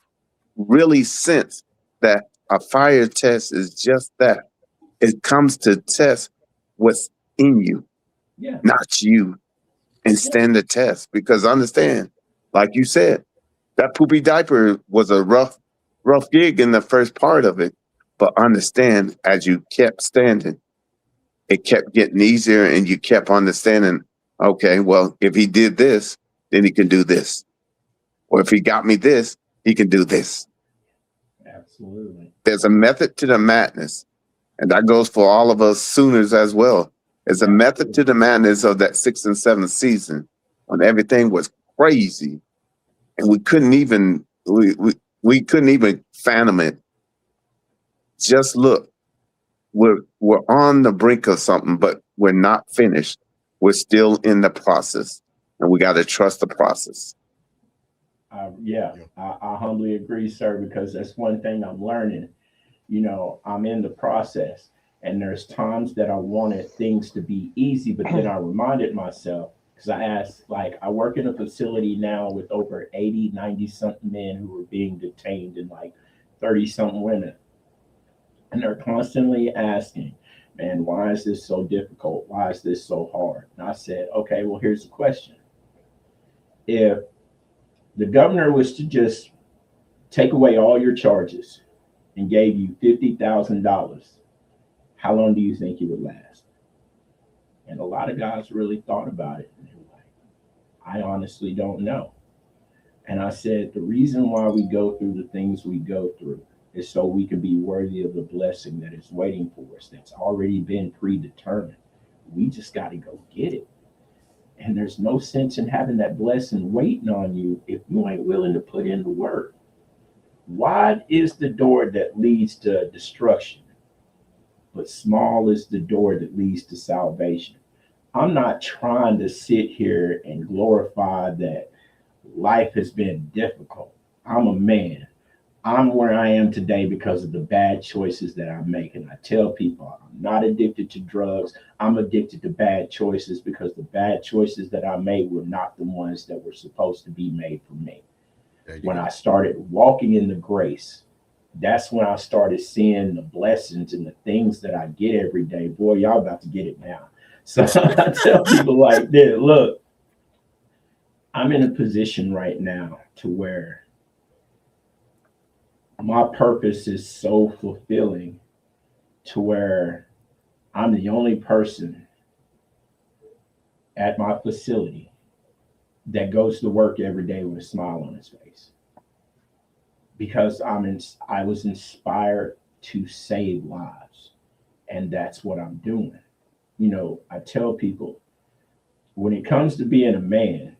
really sense that a fire test is just that. It comes to test what's in you, not you, and stand the test. Because understand, like you said, that poopy diaper was a rough gig in the first part of it. But understand, as you kept standing, it kept getting easier, and you kept understanding, okay, well, if he did this, then he can do this. Or if he got me this, he can do this. Absolutely. There's a method to the madness. And that goes for all of us Sooners as well. There's a method to the madness of that 6th and 7th season when everything was crazy. And we couldn't even fathom it. Just look. We're on the brink of something, but we're not finished. We're still in the process, and we got to trust the process. I humbly agree, sir, because that's one thing I'm learning. You know, I'm in the process, and there's times that I wanted things to be easy, but then I reminded myself, because I asked, like, I work in a facility now with over 80, 90-something men who are being detained and like 30-something women. And they're constantly asking, man, why is this so difficult? Why is this so hard? And I said, okay, well, here's the question. If the governor was to just take away all your charges and gave you $50,000, how long do you think it would last? And a lot of guys really thought about it. And they were like, I honestly don't know. And I said, the reason why we go through the things we go through is so we can be worthy of the blessing that is waiting for us, that's already been predetermined. We just got to go get it. And there's no sense in having that blessing waiting on you if you ain't willing to put in the work. Wide is the door that leads to destruction, but small is the door that leads to salvation. I'm not trying to sit here and glorify that life has been difficult. I'm a man. I'm where I am today because of the bad choices that I make. And I tell people I'm not addicted to drugs. I'm addicted to bad choices because the bad choices that I made were not the ones that were supposed to be made for me. When I started walking in the grace, that's when I started seeing the blessings and the things that I get every day. Boy, y'all about to get it now. So I tell people like this, look, I'm in a position right now to where my purpose is so fulfilling to where I'm the only person at my facility that goes to work every day with a smile on his face, because I was inspired to save lives, and that's what I'm doing. You know, I tell people, when it comes to being a man,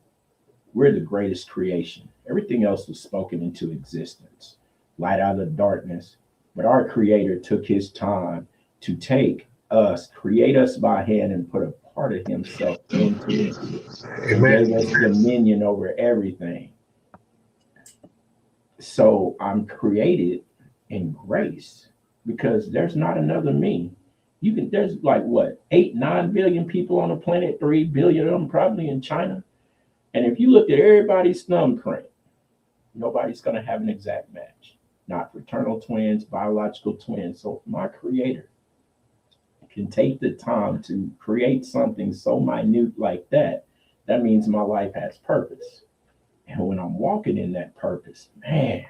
we're the greatest creation. Everything else was spoken into existence, light out of the darkness. But our Creator took his time to take us, create us by hand, and put a part of himself into us. And gave us dominion over everything. So I'm created in grace because there's not another me. There's like what, 8-9 billion people on the planet, 3 billion of them probably in China. And if you look at everybody's thumbprint, nobody's going to have an exact match. Not fraternal twins, biological twins. So my Creator can take the time to create something so minute like that, that means my life has purpose. And when I'm walking in that purpose, man,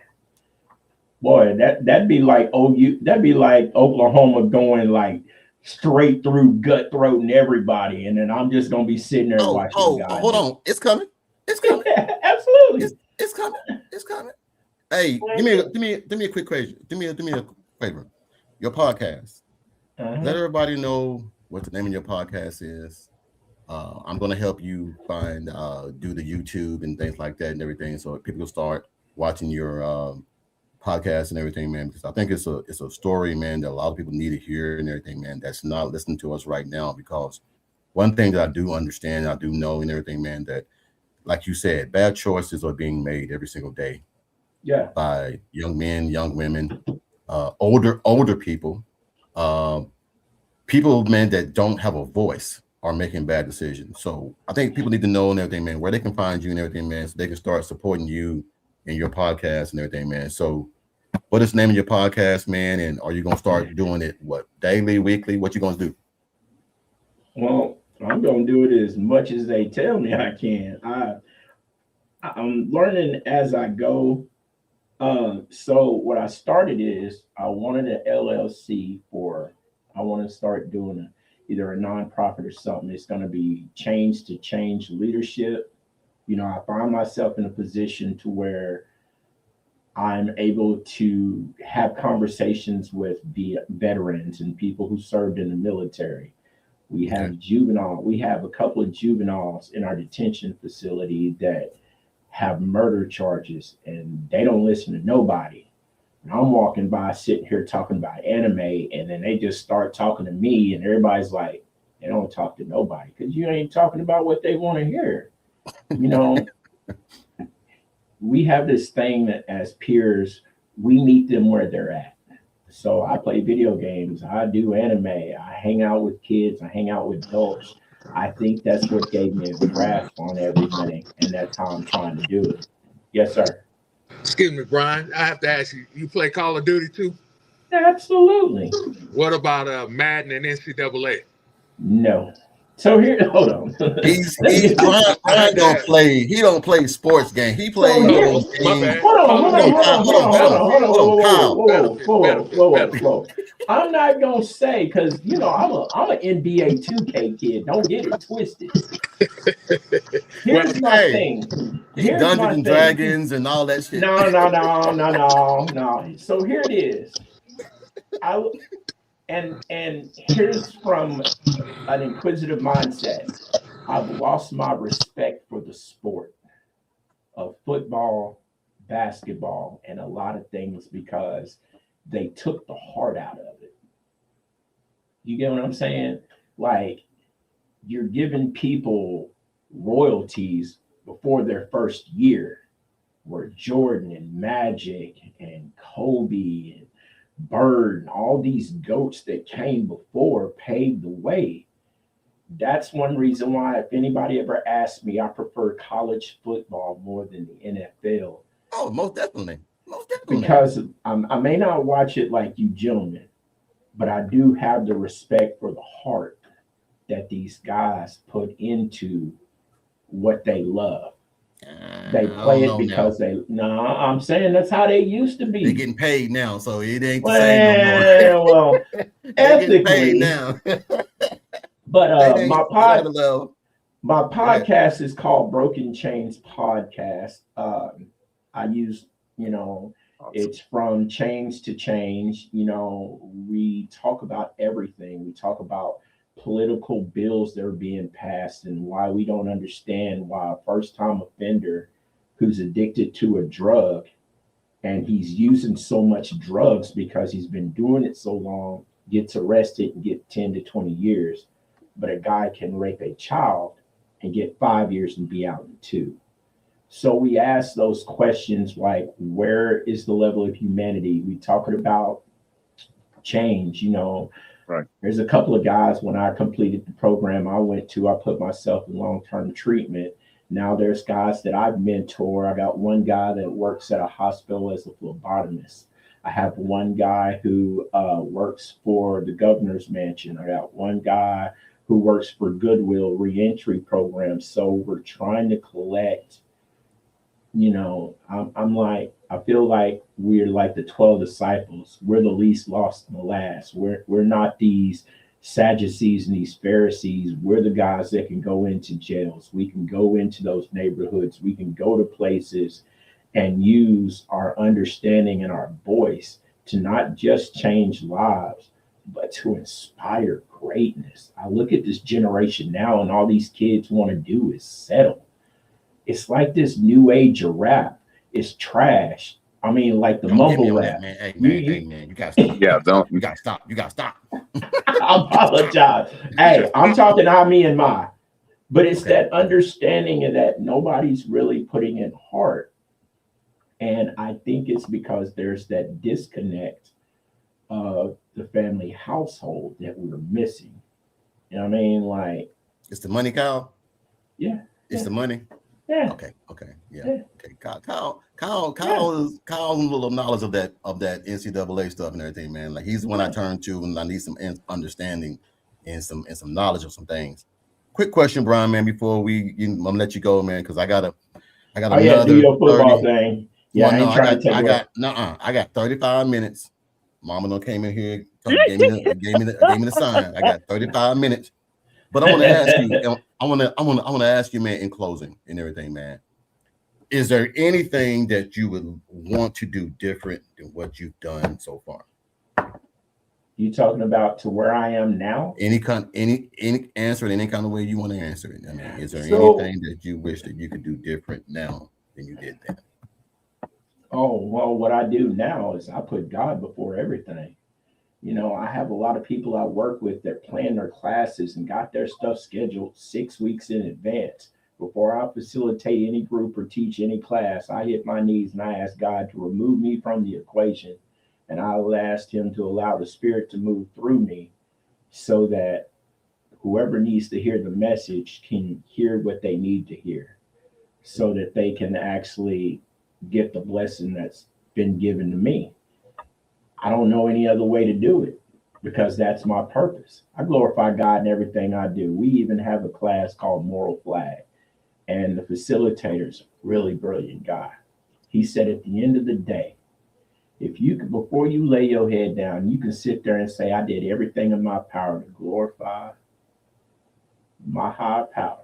boy, that'd be like Oklahoma going like straight through gut throating everybody, and then I'm just gonna be sitting there watching. Hold on, it's coming. It's coming. Absolutely, it's coming. It's coming. Hey, give me a quick question. Do me a favor. Your podcast. Let everybody know what the name of your podcast is. I'm gonna help you find do the YouTube and things like that and everything, so people will start watching your podcast and everything, man, because I think it's a story, man, that a lot of people need to hear and everything, man, that's not listening to us right now. Because one thing that I do understand, I do know and everything, man, that like you said, bad choices are being made every single day. Yeah. By young men, young women, older people, people, man, that don't have a voice are making bad decisions. So I think people need to know and everything, man, where they can find you and everything, man, so they can start supporting you and your podcast and everything, man. So what is the name of your podcast, man? And are you going to start doing it, what, daily, weekly? What you going to do? Well, I'm going to do it as much as they tell me I can. I'm learning as I go. So what I started is I wanted an LLC I want to start doing either a nonprofit or something. It's going to be Change to Change Leadership. You know, I find myself in a position to where I'm able to have conversations with the veterans and people who served in the military. We have we have a couple of juveniles in our detention facility that have murder charges, and they don't listen to nobody. And I'm walking by, sitting here talking about anime, and then they just start talking to me, and everybody's like, they don't talk to nobody because you ain't talking about what they want to hear. You know, we have this thing that as peers, we meet them where they're at. So I play video games, I do anime, I hang out with kids, I hang out with adults. I think that's what gave me a grasp on everything, and that's how I'm trying to do it. Yes, sir. Excuse me, Brian. I have to ask you, you play Call of Duty too? Absolutely. What about Madden and NCAA? No. So here, hold on. Brian don't play. He don't play sports game. He plays. Whoa. I'm not gonna say because you know I'm an NBA 2K kid. Don't get it twisted. Here's my thing. Here's Dungeons and Dragons and all that shit. No. So here it is. And here's from an inquisitive mindset. I've lost my respect for the sport of football, basketball, and a lot of things because they took the heart out of it. You get what I'm saying? Like, you're giving people royalties before their first year, where Jordan and Magic and Kobe and Bird and all these goats that came before paved the way. That's one reason why, if anybody ever asked me, I prefer college football more than the NFL. Oh, most definitely. Because I may not watch it like you gentlemen, but I do have the respect for the heart that these guys put into what they love. They play it because I'm saying that's how they used to be. They're getting paid now, so it ain't the same no more. Well, ethically now. But my podcast is called Broken Chains Podcast. I use, awesome. It's from change to change. We talk about everything. We talk about political bills that are being passed and why we don't understand why a first-time offender who's addicted to a drug and he's using so much drugs because he's been doing it so long gets arrested and get 10 to 20 years, but a guy can rape a child and get 5 years and be out in 2. So we ask those questions like, where is the level of humanity? We talking about change, Right. There's a couple of guys, when I completed the program I went to, I put myself in long-term treatment. Now there's guys that I've mentored. I got one guy that works at a hospital as a phlebotomist. I have one guy who works for the governor's mansion. I got one guy who works for Goodwill reentry program. So we're trying to collect, I feel like we're like the 12 disciples. We're the least lost and the last. We're not these Sadducees and these Pharisees. We're the guys that can go into jails. We can go into those neighborhoods. We can go to places and use our understanding and our voice to not just change lives, but to inspire greatness. I look at this generation now, and all these kids want to do is settle. It's like this new age of rap is trash. I mean, like the Don't get me mumble on rap. that, man. Hey, man, You- hey, man, you gotta stop. Yeah, don't. You gotta stop. You gotta stop. I apologize. Hey, I'm talking I, me, and my. But it's Okay. that understanding of that nobody's really putting in heart. And I think it's because there's that disconnect of the family household that we're missing. You know what I mean? Like, It's the money, Kyle. yeah. It's the money. Yeah. Okay. Yeah. Yeah. Okay. Kyle's a little knowledge of that NCAA stuff and everything, man. Like he's the one I turn to when I need some understanding and some knowledge of some things. Quick question, Brian, man, before I'm gonna let you go, man, because I got Oh, another yeah, do your football 30. thing. Yeah, Well, I no, ain't trying to take I got 35 minutes. Mama done came in here, gave me the sign. I got 35 minutes. But I want to ask you, I want to ask you, man, in closing and everything, man. Is there anything that you would want to do different than what you've done so far? You talking about to where I am now? Any answer it any kind of way you want to answer it. I mean, is there So- anything that you wish that you could do different now than you did then? Oh, well, what I do now is I put God before everything. You know, I have a lot of people I work with that plan their classes and got their stuff scheduled 6 weeks in advance. Before I facilitate any group or teach any class, I hit my knees and I ask God to remove me from the equation. And I'll ask him to allow the Spirit to move through me so that whoever needs to hear the message can hear what they need to hear so that they can actually get the blessing that's been given to me. I don't know any other way to do it because that's my purpose. I glorify God in everything I do. We even have a class called Moral Flag, and the facilitator's a really brilliant guy. He said at the end of the day, if you could, before you lay your head down, you can sit there and say, I did everything in my power to glorify my higher power.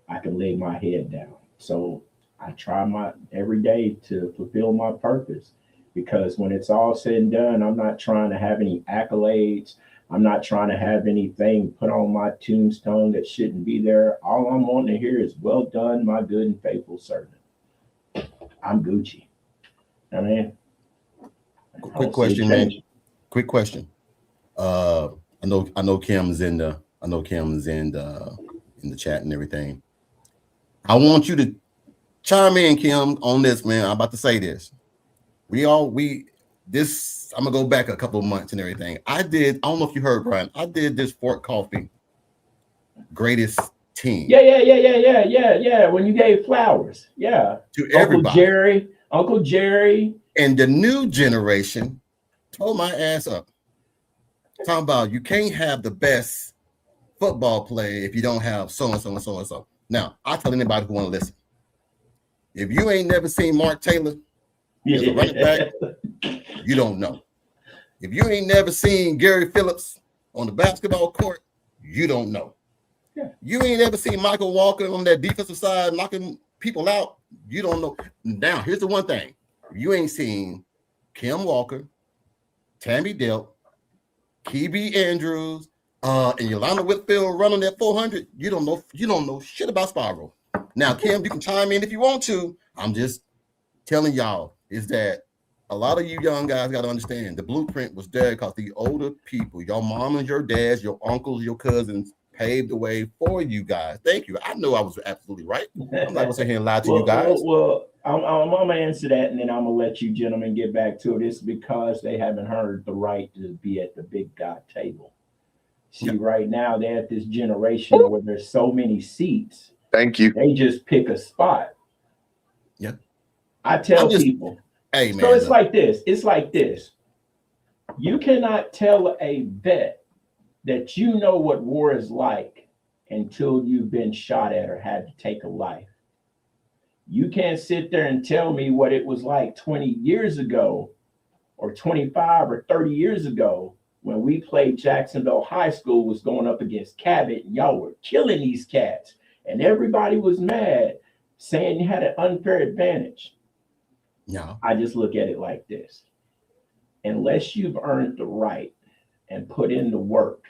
I can lay my head down. So I try every day to fulfill my purpose, because when it's all said and done, I'm not trying to have any accolades. I'm not trying to have anything put on my tombstone that shouldn't be there. All I'm wanting to hear is, well done, my good and faithful servant. I'm Gucci. I mean, Quick question, man. Quick question. I know Kim's in the chat and everything. I want you to chime in, Kim, on this, man. I'm about to say this. I'm gonna go back a couple of months and everything. I don't know if you heard, Brian. I did this Fort Coffee greatest team. Yeah. When you gave flowers, yeah, to everybody. Uncle Jerry, and the new generation told my ass up. Talking about you can't have the best football player if you don't have so and so and so and so. Now, I tell anybody who want to listen, if you ain't never seen Mark Taylor as a running back, you don't know. If you ain't never seen Gary Phillips on the basketball court, you don't know. Yeah. You ain't ever seen Michael Walker on that defensive side knocking people out, you don't know. Now, here's the one thing. If you ain't seen Kim Walker, Tammy Delk, Kebe Andrews, and Yolanda Whitfield running that 400, you don't know shit about Spiral. Now, Kim, you can chime in if you want to. I'm just telling y'all is that a lot of you young guys got to understand the blueprint was there because the older people, your mom and your dads, your uncles, your cousins, paved the way for you guys. Thank you. I know I was absolutely right. I'm not gonna sit here and lie to you guys. Well, I'm gonna answer that, and then I'm gonna let you gentlemen get back to it. It's because they haven't heard the right to be at the big God table. See, right now they're at this generation where there's so many seats. Thank you. They just pick a spot. Yeah. I tell people. Hey, man. So it's like this. It's like this. You cannot tell a vet that you know what war is like until you've been shot at or had to take a life. You can't sit there and tell me what it was like 20 years ago or 25 or 30 years ago when we played Jacksonville High School was going up against Cabot and y'all were killing these cats and everybody was mad saying you had an unfair advantage. No. I just look at it like this. Unless you've earned the right and put in the work,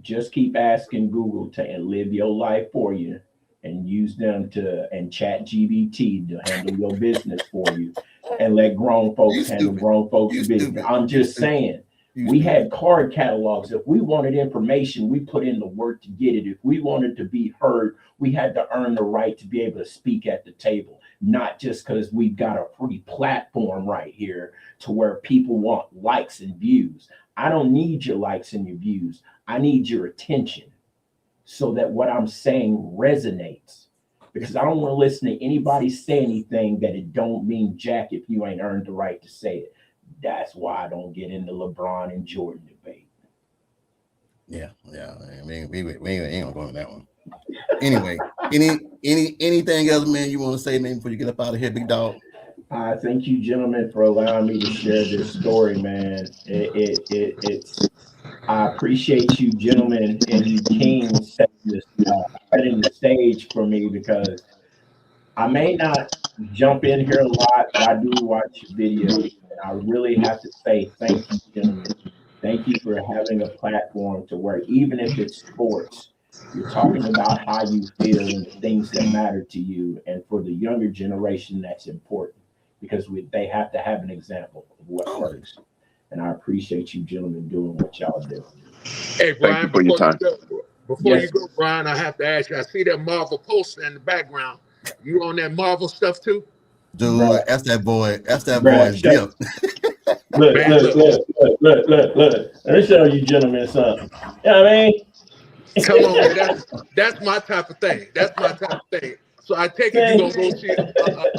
just keep asking Google to live your life for you. and use them and chat GBT to handle your business for you, and let grown folks handle grown folks' business. I'm just saying, we had card catalogs. If we wanted information, we put in the work to get it. If we wanted to be heard, we had to earn the right to be able to speak at the table, not just because we've got a free platform right here to where people want likes and views. I don't need your likes and your views. I need your attention so that what I'm saying resonates, because I don't want to listen to anybody say anything that it don't mean jack if you ain't earned the right to say it. That's why I don't get into LeBron and Jordan debate. Yeah. I mean, we ain't gonna go on that one. Anyway, anything else, man, you want to say, man, before you get up out of here, big dog? Thank you, gentlemen, for allowing me to share this story, man. It's I appreciate you, gentlemen, and you kings setting the stage for me, because I may not jump in here a lot, but I do watch videos, and I really have to say thank you, gentlemen. Thank you for having a platform to where even if it's sports, you're talking about how you feel and the things that matter to you, and for the younger generation, that's important, because they have to have an example of what works. And I appreciate you, gentlemen, doing what y'all do. Hey, Brian, for your time. Before you go, Brian, I have to ask you, I see that Marvel poster in the background. You on that Marvel stuff too? Dude, Bro. that's that boy. That's that boy's deal. Look. Let me show you, gentlemen, something. You know what I mean? Come on, man. That's my type of thing. That's my type of thing. So I take it you're going to go see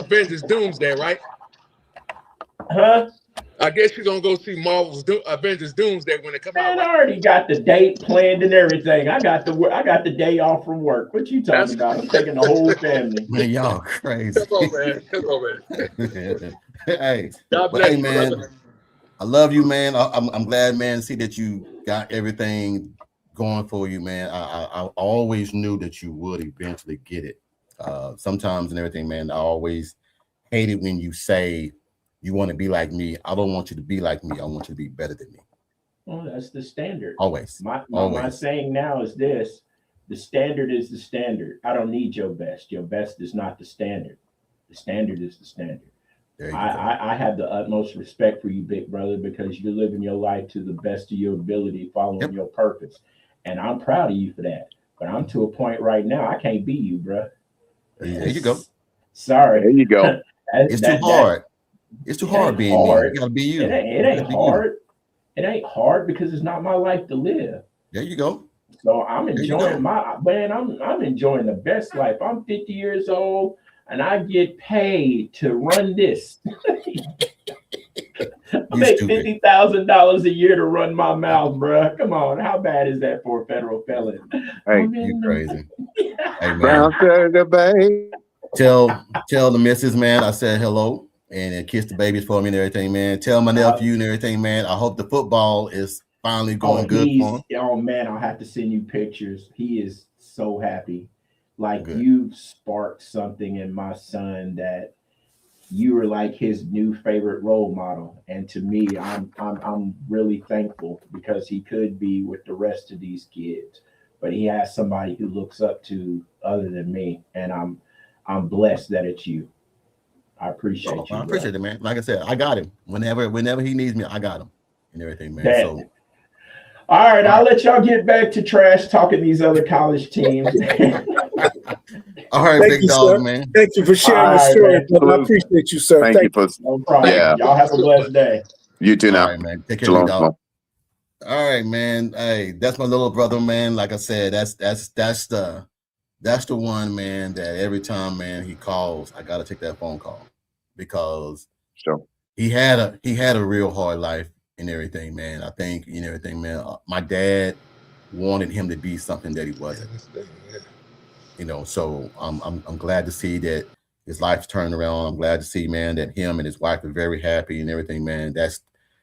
Avengers Doomsday, right? Huh? I guess you're going to go see Marvel's Avengers Doomsday when it comes out. I already got the date planned and everything. I got the day off from work. What you talking about? I'm taking the whole family. Man, y'all crazy. Come on, man. Hey, God bless you, man. brother. I love you, man. I'm glad, man, to see that you got everything going for you, man. I always knew that you would eventually get it. Sometimes and everything, man, I always hate it when you say you want to be like me. I don't want you to be like me. I want you to be better than me. Well, that's the standard. Always. My saying now is this: the standard is the standard. I don't need your best. Your best is not the standard. The standard is the standard. I have the utmost respect for you, big brother, because you're living your life to the best of your ability, following your purpose. And I'm proud of you for that. But I'm to a point right now, I can't be you, bro. There you go. Sorry. There you go. It's too hard. It's too hard being me. You gotta be you. It ain't hard. It ain't hard because it's not my life to live. There you go. So I'm enjoying I'm enjoying the best life. I'm 50 years old and I get paid to run this. I make $50,000 a year to run my mouth, bro. Come on, how bad is that for a federal felon? Hey, you crazy. Hey, man. Tell the missus, man, I said hello and kiss the babies for me and everything, man. Tell my nephew and everything, man. I hope the football is finally going good for him. Oh man, I'll have to send you pictures. He is so happy. Like Good. You've sparked something in my son that you were like his new favorite role model. And to me, I'm really thankful because he could be with the rest of these kids, but he has somebody who looks up to other than me. And I'm blessed that it's you. I appreciate you. I appreciate it, man. Like I said, I got him. Whenever he needs me, I got him and everything, man. So all right, I'll let y'all get back to trash talking these other college teams. All right, big dog, man. Thank you for sharing the story. I appreciate you, sir. Thank you for no problem. Yeah. Y'all have a blessed day. You too now. All right, man. Take care, big dog. All right, man. Hey, that's my little brother, man. Like I said, that's the one, man, that every time, man, he calls, I gotta take that phone call because he had a real hard life and everything, man. I think and everything, man. My dad wanted him to be something that he wasn't. So I'm glad to see that his life's turned around. I'm glad to see, man, that him and his wife are very happy and everything, man. That's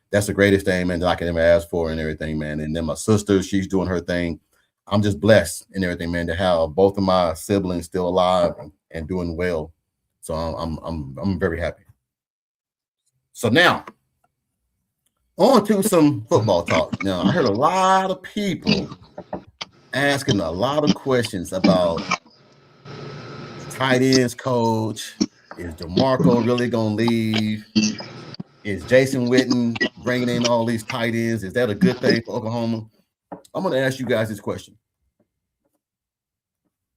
the greatest thing, man, that I can ever ask for and everything, man. And then my sister, she's doing her thing. I'm just blessed and everything, man, to have both of my siblings still alive and doing well. So I'm very happy. So now, on to some football talk. Now, I heard a lot of people asking a lot of questions about tight ends coach? Is DeMarco really gonna leave? Is Jason Witten bringing in all these tight ends? Is that a good thing for Oklahoma? I'm going to ask you guys this question.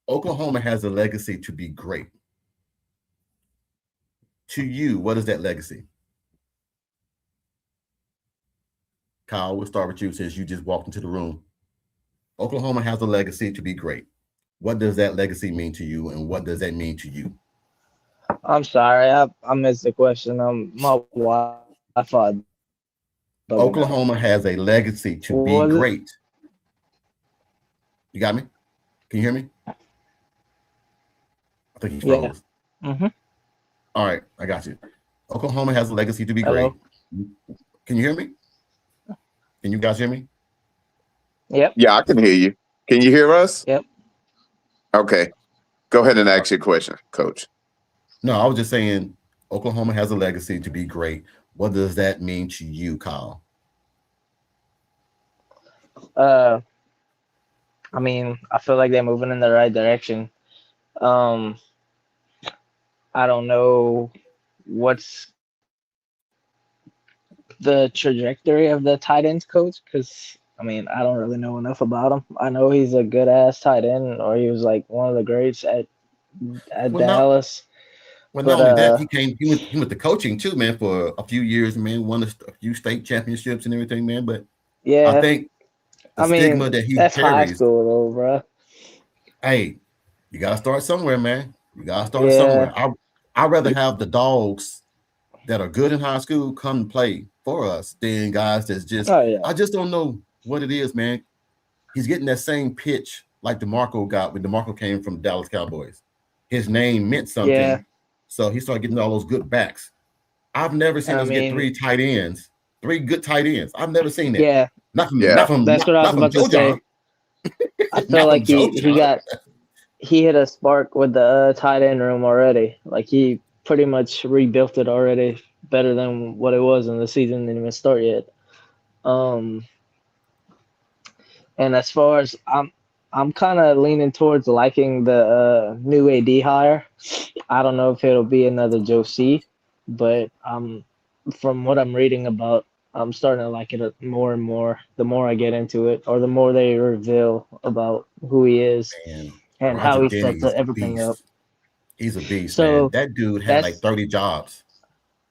Oklahoma has a legacy to be great. To you, what is that legacy? Kyle, we'll start with you since you just walked into the room. Oklahoma has a legacy to be great. What does that legacy mean to you, and what does that mean to you? I'm sorry, I missed the question. My Wi-Fi. Oklahoma has a legacy to be great. You got me? Can you hear me? I think he froze. Yeah. Mm-hmm. All right, I got you. Oklahoma has a legacy to be great. Can you hear me? Can you guys hear me? Yep. Yeah, I can hear you. Can you hear us? Yep. Okay. Go ahead and ask your question, Coach. No, I was just saying Oklahoma has a legacy to be great. What does that mean to you, Kyle? I mean, I feel like they're moving in the right direction. I don't know what's the trajectory of the tight ends coach, because I mean, I don't really know enough about him. I know he's a good ass tight end, or he was like one of the greats at Dallas. Not only that, he went to coaching too, man, for a few years, man, won a few state championships and everything, man. But yeah, I think the stigma that he that's carries. high school though, bro. Hey, you gotta start somewhere, man. You gotta start somewhere. I'd rather have the dogs that are good in high school come and play for us than guys that's just I just don't know what it is, man. He's getting that same pitch like DeMarco got when DeMarco came from the Dallas Cowboys. His name meant something, so he started getting all those good backs. I've never seen us get three good tight ends. I've never seen that. Yeah, not from that's what I was about to say. I feel like he hit a spark with the tight end room already. Like he pretty much rebuilt it already better than what it was in the season didn't even start yet. And as far as I'm kind of leaning towards liking the new AD hire. I don't know if it'll be another Joe C, but from what I'm reading about, I'm starting to like it more and more the more I get into it, or the more they reveal about who he is and how he sets everything up. He's a beast, so man. That dude had like 30 jobs.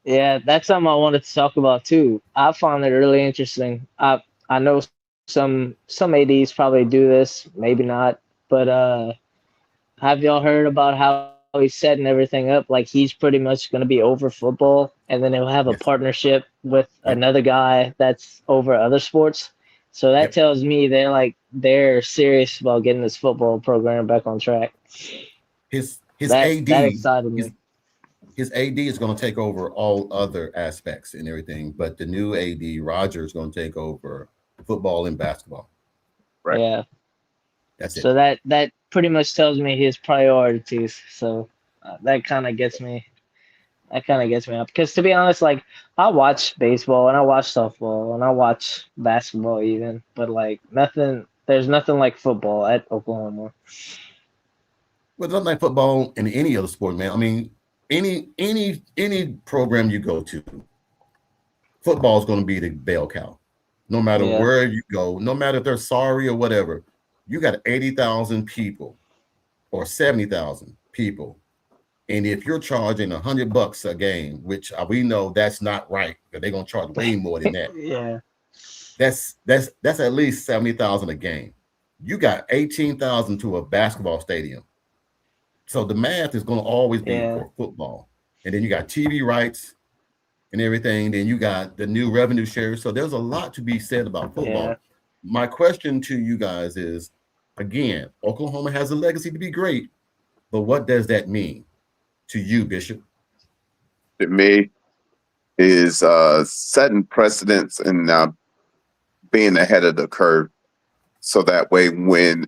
Yeah, that's something I wanted to talk about too. I found it really interesting. I know some ADs probably do this, maybe not, but have y'all heard about how he's setting everything up? Like he's pretty much going to be over football, and then he'll have a partnership with another guy that's over other sports. So that tells me they're serious about getting this football program back on track. His AD that excited me. His AD is going to take over all other aspects and everything, but the new AD, Roger, is going to take over football and basketball. Right. Yeah. That's it. So that pretty much tells me his priorities. So that kind of gets me up. Because to be honest, like I watch baseball and I watch softball and I watch basketball even, but like there's nothing like football at Oklahoma. Well, nothing like football in any other sport, man. I mean, any program you go to, football is going to be the bell cow. No matter where you go, no matter if they're sorry or whatever, you got 80,000 people or 70,000 people. And if you're charging $100 a game, which we know that's not right, because they're going to charge way more than that. That's at least 70,000 a game. You got 18,000 to a basketball stadium. So the math is going to always be for football. And then you got TV rights and everything. Then you got the new revenue share. So there's a lot to be said about football. Yeah. My question to you guys is, again, Oklahoma has a legacy to be great, but what does that mean to you, Bishop? To me, is setting precedents and being ahead of the curve. So that way, when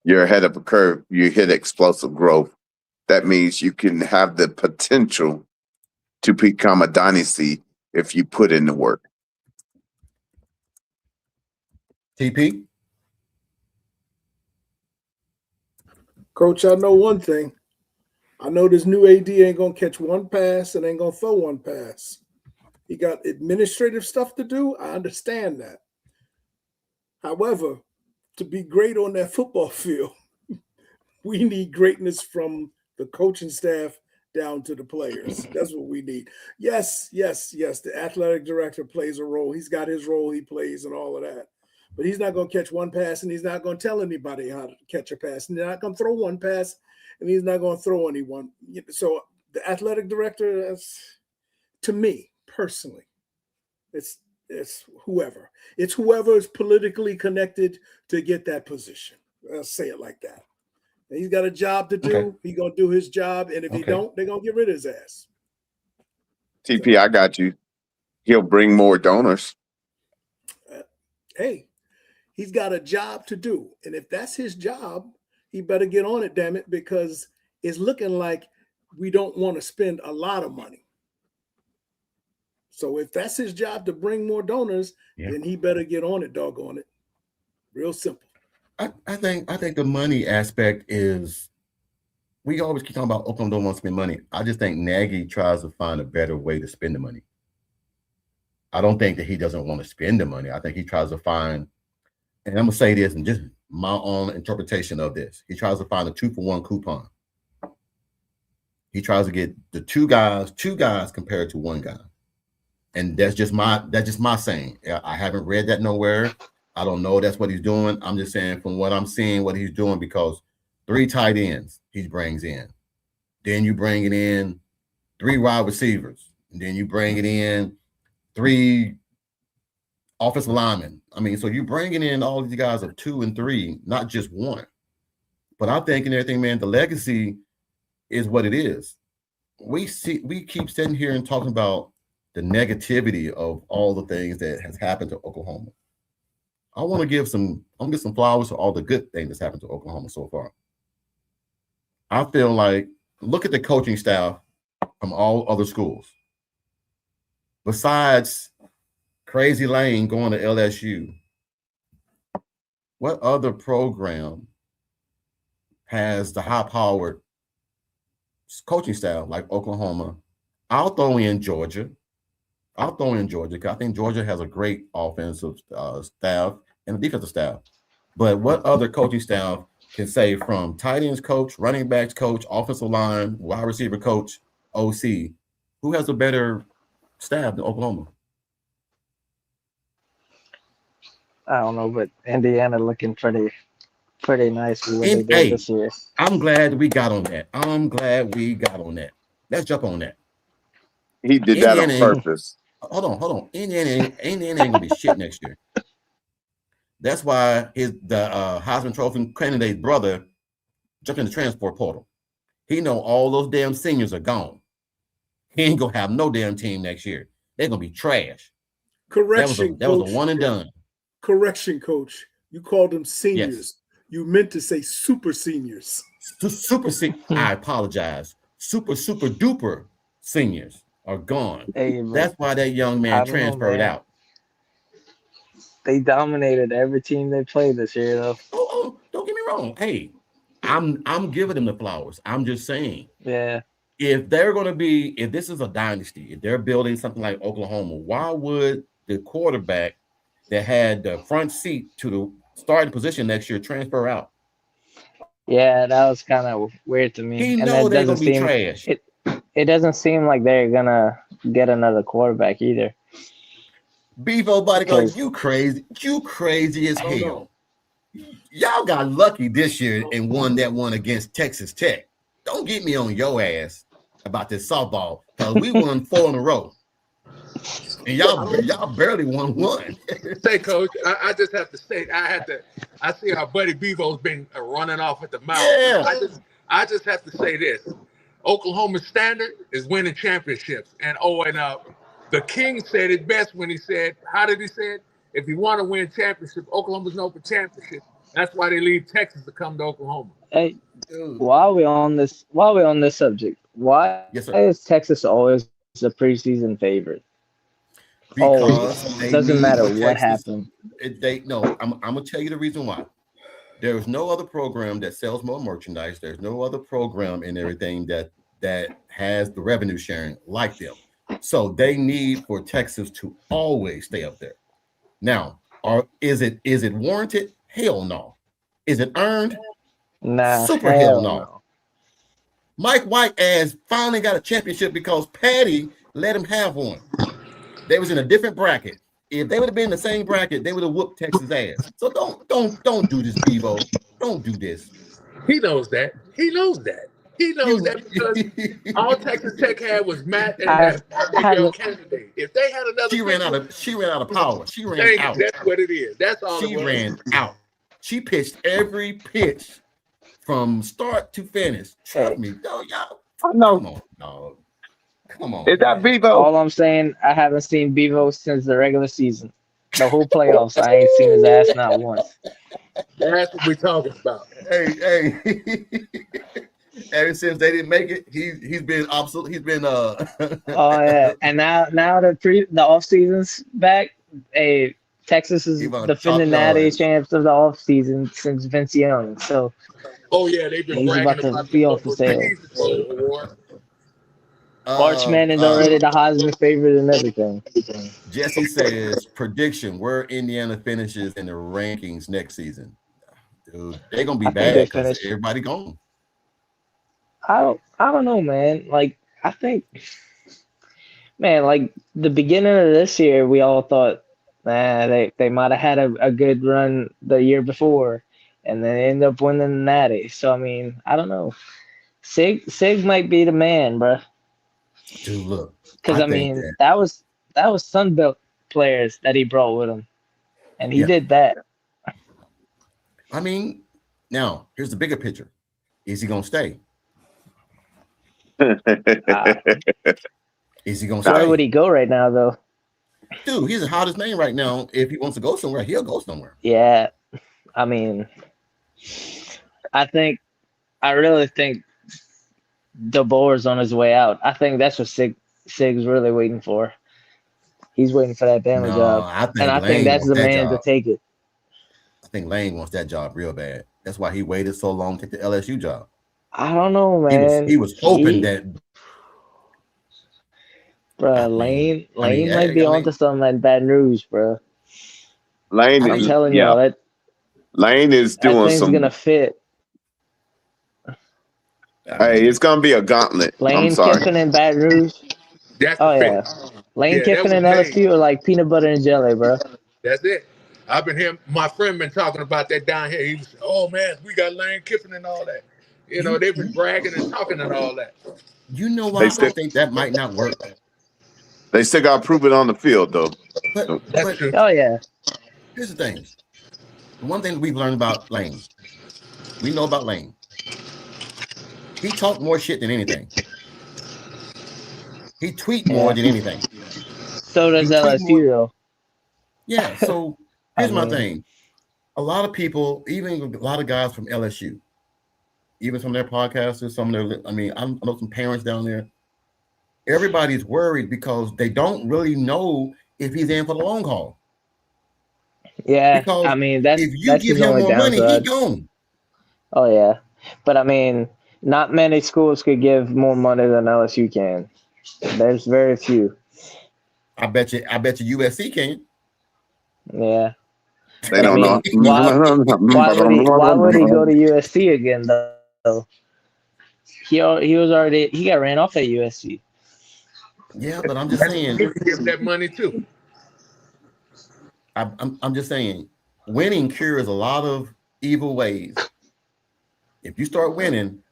you're ahead of a curve, you hit explosive growth. That means you can have the potential to become a dynasty if you put in the work. TP? Coach, I know one thing. I know this new AD ain't gonna catch one pass and ain't gonna throw one pass. He got administrative stuff to do. I understand that. However, to be great on that football field, we need greatness from the coaching staff down to the players. That's what we need. Yes. The athletic director plays a role. He's got his role he plays and all of that. But he's not going to catch one pass, and he's not going to tell anybody how to catch a pass. And he's not going to throw one pass, and he's not going to throw anyone. So the athletic director, to me personally, it's whoever. It's whoever is politically connected to get that position. I'll say it like that. And he's got a job to do. Okay. He's going to do his job, and if he don't, they're going to get rid of his ass. TP, I got you. He'll bring more donors. Hey, he's got a job to do. And if that's his job, he better get on it, damn it, because it's looking like we don't want to spend a lot of money. So if that's his job to bring more donors, then he better get on it, doggone it. Real simple. I think the money aspect is, we always keep talking about Oklahoma don't want to spend money. I just think Nagy tries to find a better way to spend the money. I don't think that he doesn't want to spend the money. I think he tries to find, and I'm gonna say this and just my own interpretation of this. He tries to find a 2-for-1 coupon. He tries to get the two guys compared to one guy. And that's just my saying. I haven't read that nowhere. I don't know that's what he's doing. I'm just saying from what I'm seeing, what he's doing, because 3 tight ends he brings in. Then you bring it in 3 wide receivers. And then you bring it in 3 offensive linemen. I mean, so you're bringing in all these guys of 2 and 3, not just 1. But I'm thinking everything, man, the legacy is what it is. We keep sitting here and talking about the negativity of all the things that has happened to Oklahoma. I want to give some flowers for all the good things that's happened to Oklahoma so far. I feel like, look at the coaching staff from all other schools. Besides Crazy Lane going to LSU, what other program has the high-powered coaching staff like Oklahoma? I'll throw in Georgia because I think Georgia has a great offensive staff and a defensive staff. But what other coaching staff can say, from tight ends coach, running backs coach, offensive line, wide receiver coach, OC, who has a better staff than Oklahoma? I don't know, but Indiana looking pretty nice with what they did this year. I'm glad we got on that. Let's jump on that. He did that on purpose. Hold on. Indiana ain't gonna be shit next year. That's why the Heisman Trophy candidate brother jumped in the transport portal. He know all those damn seniors are gone. He ain't gonna have no damn team next year. They're gonna be trash. Correction. That was a one and done. Correction, coach. You called them seniors. Yes. You meant to say super seniors. I apologize. Super duper seniors are gone. Hey, that's why that young man transferred out. They dominated every team they played this year, though. Oh, don't get me wrong. Hey, I'm giving them the flowers. I'm just saying. Yeah. If this is a dynasty, if they're building something like Oklahoma, why would the quarterback that had the front seat to the starting position next year transfer out? Yeah, that was kind of weird to me. He knows they're gonna be trash. It doesn't seem like they're gonna get another quarterback either. Bevo body goes, you crazy as hell. Y'all got lucky this year and won that one against Texas Tech. Don't get me on your ass about this softball, because we won 4 in a row. And y'all barely won 1. Say, Coach, I just have to say, I see our buddy Bevo's been running off at the mouth. Yeah. I just have to say this. Oklahoma's standard is winning championships. And the King said it best when he said, how did he say it? If you want to win championships, Oklahoma's known for championships. That's why they leave Texas to come to Oklahoma. Hey, while we're on this subject, why is Texas always the preseason favorite? Because it doesn't matter what happened. I'm gonna tell you the reason why. There is no other program that sells more merchandise. There's no other program and everything that that has the revenue sharing like them. So they need for Texas to always stay up there. Now, is it warranted? Hell no. Is it earned? Nah, Super hell no. Mike White ass finally got a championship because Patty let him have one. They was in a different bracket. If they would have been in the same bracket, they would have whooped Texas ass. So don't do this, Bevo. Don't do this. He knows that. He knows that. He knows that because all Texas Tech had was Matt and that candidate. If they had another, she ran out of power. She ran out. That's what it is. That's all. She ran out. She pitched every pitch from start to finish. Trust me, y'all. No, Come on. Is that Bevo? All I'm saying, I haven't seen Bevo since the regular season. The whole playoffs, I ain't seen his ass not once. That's what we're talking about. Hey. Ever since they didn't make it, he's been obsolete. He's been Oh yeah, and now the off season's back. Hey, Texas is defending Natty champs of the off season since Vince Young. So they've been he's about to be off the sale. Archman is already the Heisman favorite and everything. Jesse says prediction where Indiana finishes in the rankings next season. Dude, they're gonna be bad because everybody gone. I don't know, man. Like I think, man, like the beginning of this year, we all thought, they might have had a good run the year before, and then end up winning the Natty. So I mean, I don't know. Sig might be the man, bro. Dude, look. Because I mean, that was Sunbelt players that he brought with him, and he did that. I mean, now here's the bigger picture: is he gonna stay? Is he gonna stay? Where would he go right now, though? Dude, he's the hottest name right now. If he wants to go somewhere, he'll go somewhere. Yeah, I mean, I really think DeBoer's on his way out. I think that's what Sig's really waiting for. He's waiting for that Bama job, I think that's the man to take it. I think Lane wants that job real bad. That's why he waited so long to take the LSU job. I don't know, man. He was hoping that. Bro, Lane might be onto something at Baton Rouge, bro. I'm telling y'all that Lane is doing some. Gonna fit. Hey, it's gonna be a gauntlet. Lane Kiffin in Baton Rouge. Lane Kiffin and LSU are like peanut butter and jelly, bro. That's it. I've been here. My friend been talking about that down here. He was, oh man, we got Lane Kiffin and all that. You know, they've been bragging and talking and all that. You know why I think that might not work? They still got to prove it on the field, though. But true. Oh yeah. Here's the thing. The one thing we've learned about Lane, we know about Lane. He talked more shit than anything. He tweet more than anything. So does LSU, though. Yeah. So here's my thing. A lot of people, even a lot of guys from LSU, even some of their podcasters, I know some parents down there. Everybody's worried because they don't really know if he's in for the long haul. Yeah, because I mean that's if you give him more money, he's gone. Oh yeah, but I mean, not many schools could give more money than LSU can. There's very few. I bet you USC can. Yeah. They don't know. Why would he go to USC again though? He got ran off at USC. Yeah, but I'm just saying. Give that money too. I'm just saying, winning cures a lot of evil ways. If you start winning,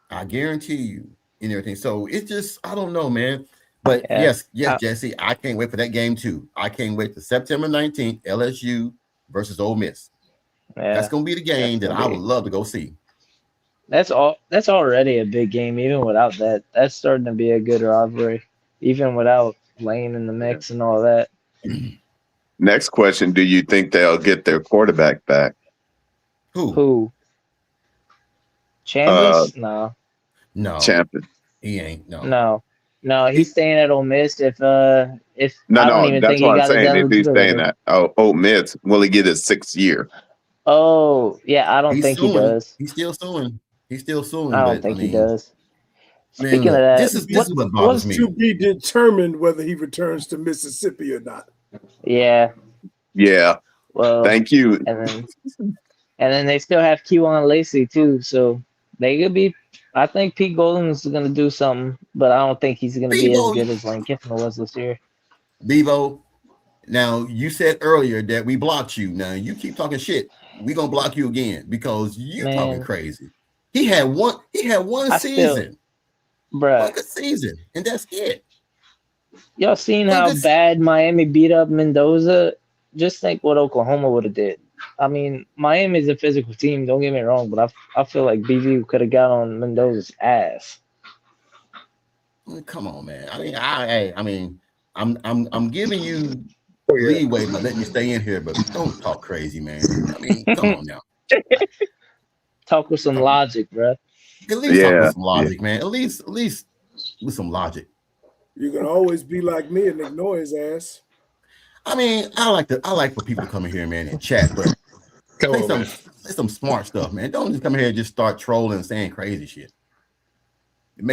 I guarantee you and everything. So it's just, I don't know, man. But yes, Jesse, I can't wait for that game too. I can't wait for September 19th, LSU versus Ole Miss. Yeah, that's gonna be the game that I would love to go see. That's already a big game, even without that. That's starting to be a good rivalry, even without Lane in the mix and all that. Next question: do you think they'll get their quarterback back? Who? Chambers? No. Champion. He ain't. No, he's staying at Ole Miss. If that's what I'm saying. If he's staying at Ole Miss, will he get his 6th year? Oh yeah, I don't think he does. He's still suing. I don't think he does. Speaking of Man, that, this is what bothers Was me. to be determined whether he returns to Mississippi or not. yeah. Yeah. Well, Thank you. and then they still have Kewan Lacey too, so they could be. I think Pete Golden's gonna do something, but I don't think he's gonna be as Bevo, good as Lane Kiffin was this year. Bevo. Now you said earlier that we blocked you. Now you keep talking shit. We gonna block you again because you talking Man. crazy. He had one I season, Bruh, one good season, and that's it. y'all seen One how good bad Miami beat up Mendoza? Just think what Oklahoma would have did. I mean, Miami's a physical team. Don't get me wrong, but I feel like BV could have got on Mendoza's ass. Come on, man. I mean, I'm giving you Oh, yeah. leeway by letting you stay in here, but don't talk crazy, man. I mean, come on now. Talk with some logic, bruh. At least talk Yeah, with some logic, man. At least with some logic. You can always be like me and ignore his ass. I mean, I like for people to come in here, man, and chat, but Come say on, man. some smart stuff, man. Don't just come here and just start trolling and saying crazy shit. It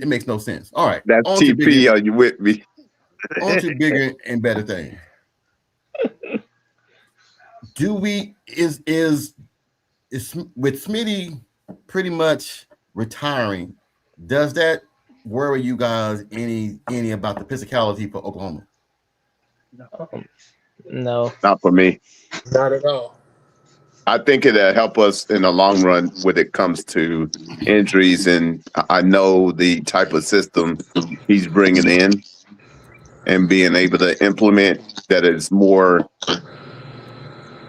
makes no sense. All right, That's on to TP. Are you with me? on to bigger and better things. Do we is with Smitty pretty much retiring? Does that worry you guys any about the physicality for Oklahoma? No. Not for me. Not at all. I think it'll help us in the long run when it comes to injuries. And I know the type of system he's bringing in and being able to implement that is more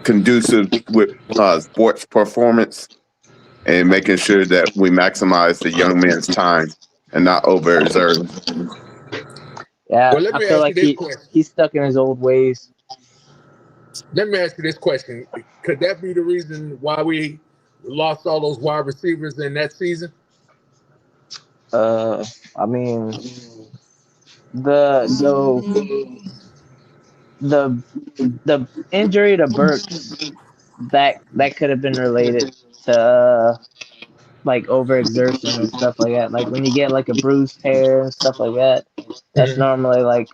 conducive with sports performance and making sure that we maximize the young man's time and not overexert him. Yeah, Well, let I me feel ask like you this question. he's stuck in his old ways. Let me ask you this question. Could that be the reason why we lost all those wide receivers in that season? I mean, the injury to Burks that could have been related to like overexertion and stuff like that. Like when you get like a bruised hair and stuff like that, that's normally like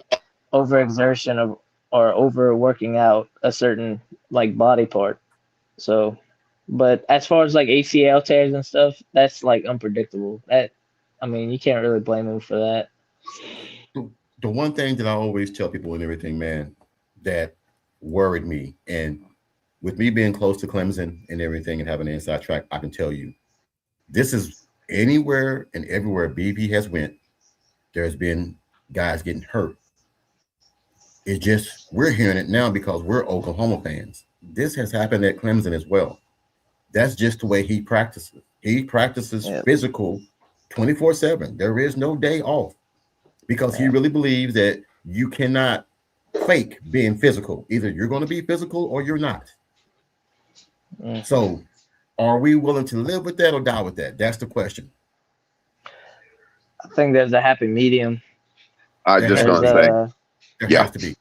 overexertion of or overworking out a certain like body part. So, but as far as like ACL tears and stuff, that's like unpredictable. I mean, you can't really blame him for that. The one thing that I always tell people and everything, man, that worried me, and with me being close to Clemson and everything and having an inside track, I can tell you, this is anywhere and everywhere BB has went, there's been guys getting hurt. It's just we're hearing it now because we're Oklahoma fans. This has happened at Clemson as well. That's just the way he practices. He practices physical 24/7. There is no day off because he really believes that you cannot fake being physical. Either you're going to be physical or you're not. So are we willing to live with that or die with that? That's the question. I think there's a happy medium. I just gonna say, there has to be.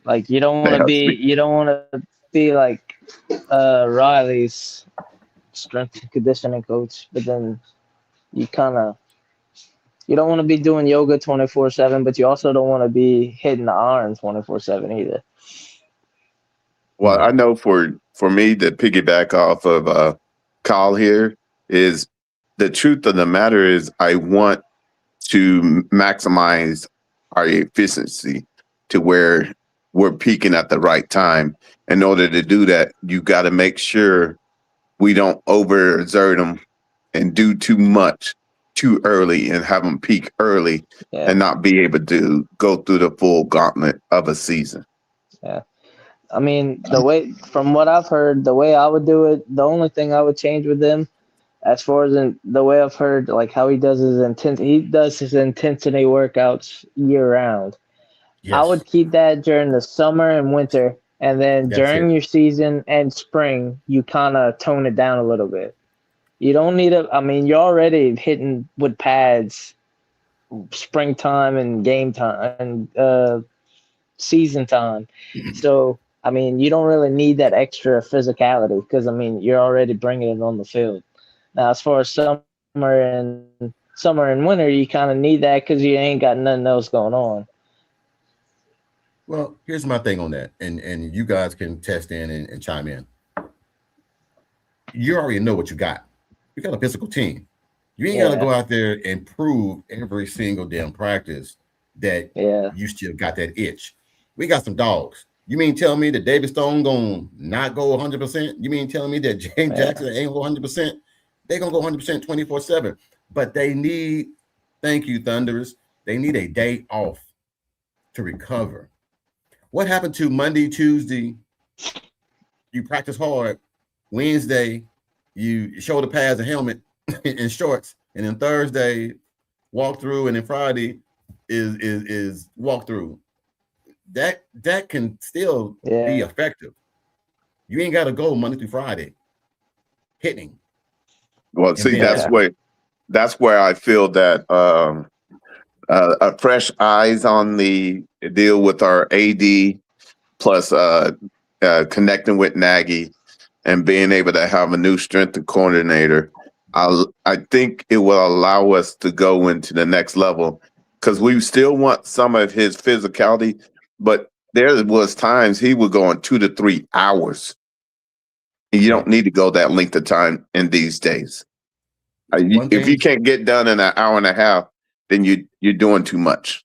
Like you don't want to be like Riley's strength and conditioning coach, but then you don't want to be doing yoga 24/7, but you also don't want to be hitting the iron 24/7 either. well, I know for me to piggyback off of Kyle here is the truth of the matter is I want to maximize our efficiency to where we're peaking at the right time. In order to do that, you got to make sure we don't overexert them and do too much too early and have them peak early and not be able to go through the full gauntlet of a season. Yeah. I mean, from what I've heard, the way I would do it, the only thing I would change with them, as far as the way I've heard, like how he does his intensity workouts year round. Yes. I would keep that during the summer and winter, and then during your season and spring, you kind of tone it down a little bit. You don't need I mean, you're already hitting with pads springtime and game time and season time. So, I mean, you don't really need that extra physicality because, I mean, you're already bringing it on the field. Now, as far as summer and summer and winter, you kind of need that because you ain't got nothing else going on. Well, here's my thing on that, and you guys can test in and chime in. You already know what you got. You got a physical team. You ain't got to go out there and prove every single damn practice that you still got that itch. We got some dogs. You mean tell me that David Stone gonna not go 100%? You mean telling me that James Jackson ain't go 100%? They're gonna go 100% 24/7. But they need, thank you, Thunderers, they need a day off to recover. What happened to Monday, Tuesday? You practice hard. Wednesday, you shoulder pads and helmet and shorts, and then Thursday, walk through, and then Friday is walk through. That can still be effective. You ain't got to go Monday through Friday hitting. Well, see, that's where I feel that a fresh eyes on the deal with our AD, plus connecting with Nagy and being able to have a new strength coordinator. I think it will allow us to go into the next level, because we still want some of his physicality, but there was times he would go on 2 to 3 hours. You don't need to go that length of time in these days. If you can't get done in an hour and a half, then you're doing too much.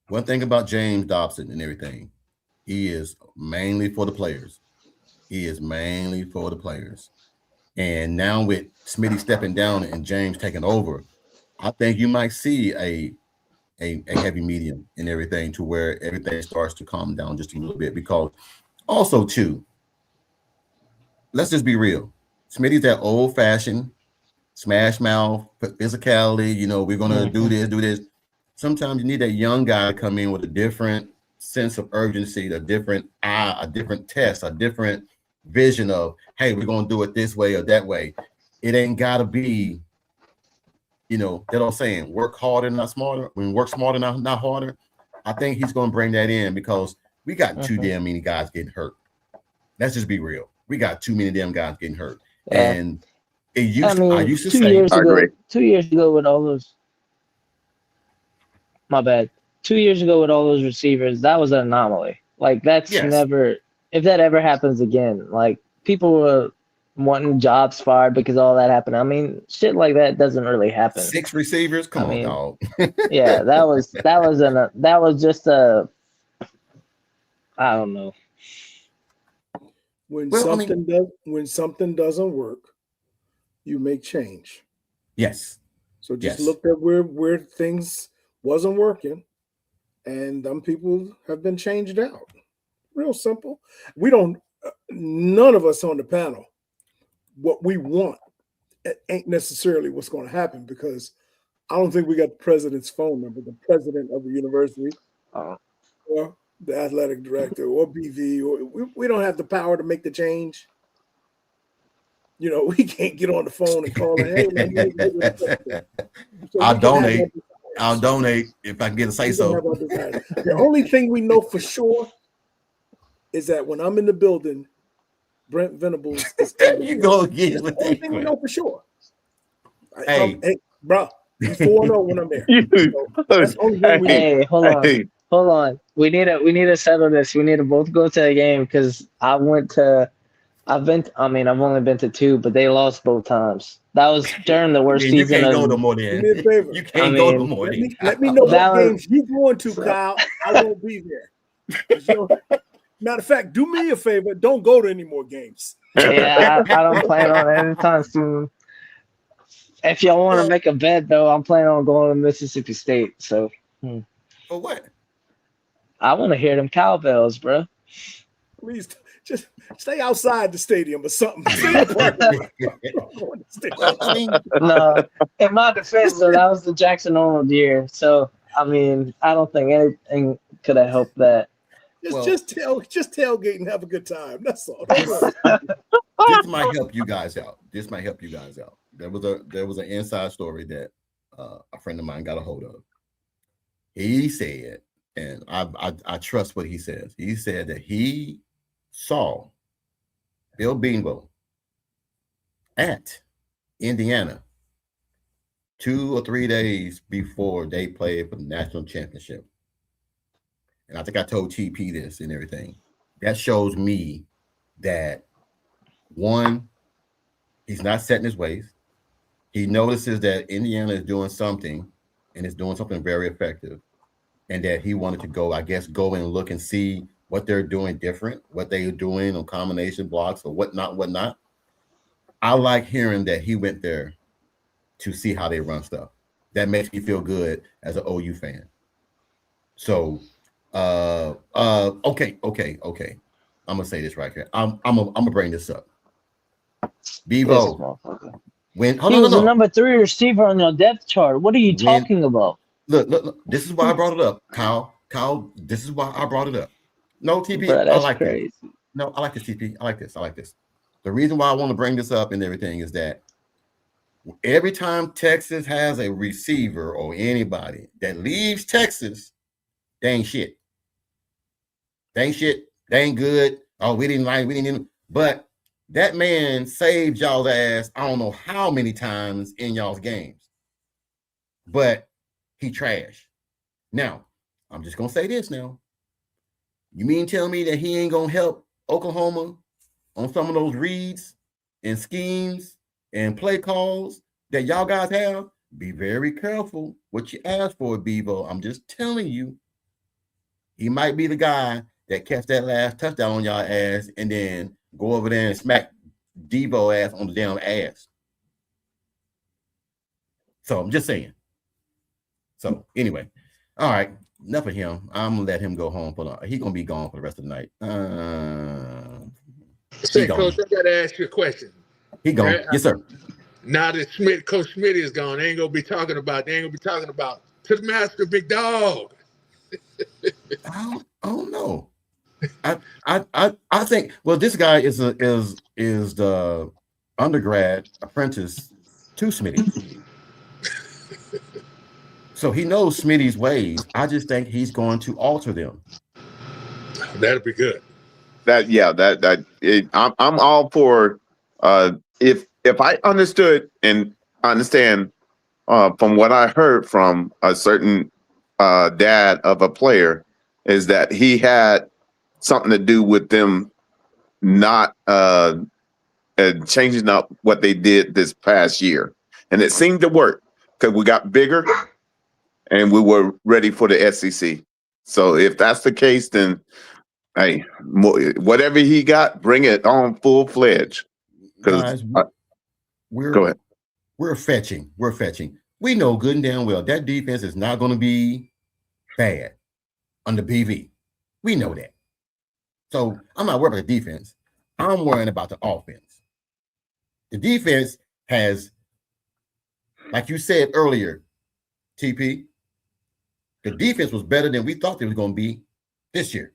One thing about James Dobson and everything, he is mainly for the players. He is mainly for the players. And now with Smitty stepping down and James taking over, I think you might see a heavy medium and everything, to where everything starts to calm down just a little bit. Because also too, let's just be real. Smitty's that old-fashioned smash mouth physicality. You know, we're gonna do this. Sometimes you need that young guy to come in with a different sense of urgency, a different eye, a different test, a different vision of, hey, we're gonna do it this way or that way. It ain't gotta be, you know, that I'm saying, work harder, not smarter. When work smarter, not harder. I think he's gonna bring that in, because we got too damn many guys getting hurt. Let's just be real. We got too many damn guys getting hurt. And it used I used to 2 say, years ago, 2 years ago with all those, my bad. 2 years ago with all those receivers, that was an anomaly. Like, that's never, if that ever happens again, like, people were wanting jobs fired because all that happened. I mean, shit like that doesn't really happen. 6 receivers, come on, dog. Yeah, that was just a, I don't know. When something doesn't work, you make change. Yes. So just look at where things wasn't working, and people have been changed out. Real simple. We don't. None of us on the panel, what we want ain't necessarily what's going to happen, because I don't think we got the president's phone number, the president of the university, or the athletic director, or BV, or we don't have the power to make the change. You know, we can't get on the phone and call her, hey, man, so I'll donate if I can get a say so. The only thing we know for sure is that when I'm in the building, Brent Venables is you go again with the only thing we know for sure. Hey, bro, he's 4-0 when I'm there. So that's the only thing we Hey, hold on. We need to settle this. We need to both go to a game, because I've only been to 2, but they lost both times. That was during the worst season. You can't go no more then. Do me a favor. You can't go no more. Let me know what games you going to, Kyle. I won't be there. Matter of fact, do me a favor. Don't go to any more games. Yeah, I don't plan on it anytime soon. If y'all want to make a bet, though, I'm planning on going to Mississippi State. So. For what? I want to hear them cowbells, bro. Please just stay outside the stadium or something. No, in my defense, though, that was the Jackson Arnold year. So, I mean, I don't think anything could have helped that. Just tailgate and have a good time. That's all. This might help you guys out. There was an inside story that a friend of mine got a hold of. He said, and I trust what he says. He said that he saw Bill Beanbo at Indiana 2 or 3 days before they played for the national championship. And I think I told TP this and everything. That shows me that, one, he's not set in his ways. He notices that Indiana is doing something and is doing something very effective, and that he wanted to go and look and see what they're doing different, what they're doing on combination blocks or whatnot. I like hearing that he went there to see how they run stuff. That makes me feel good as an OU fan. So, okay. I'm gonna say this right here. I'm gonna bring this up. Bevo, when he was the number 3 receiver on your depth chart. What are you talking about? Look. This is why I brought it up, Kyle. This is why I brought it up. No, TP, Bro, I like crazy. this. No, I like this, TP. I like this. The reason why I want to bring this up and everything is that every time Texas has a receiver or anybody that leaves Texas, they ain't shit. They ain't good. Oh, we didn't. But that man saved y'all's ass, I don't know how many times in y'all's games. But he trash. Now, I'm just going to say this now. You mean tell me that he ain't going to help Oklahoma on some of those reads and schemes and play calls that y'all guys have? Be very careful what you ask for, Bevo. I'm just telling you. He might be the guy that catch that last touchdown on y'all ass and then go over there and smack Devo ass on the damn ass. So I'm just saying. So anyway, all right, enough of him. I'm gonna let him go home he's gonna be gone for the rest of the night. Say, Coach, I gotta ask you a question. He gone. Right? Yes, sir. Now that Coach Schmidt is gone, they ain't gonna be talking about to the master, big dog. I don't know. I think this guy is the undergrad apprentice to Smitty. So he knows Smitty's ways. I just think he's going to alter them. That'd be good. I'm all for if I understood and understand from what I heard from a certain dad of a player is that he had something to do with them not changing up what they did this past year. And it seemed to work because we got bigger and we were ready for the SEC. So if that's the case, then hey, whatever he got, bring it on full-fledged. Guys, go ahead. We're fetching. We know good and damn well that defense is not going to be bad under BV. We know that. So I'm not worried about the defense. I'm worrying about the offense. The defense has, like you said earlier, TP, the defense was better than we thought they was going to be this year.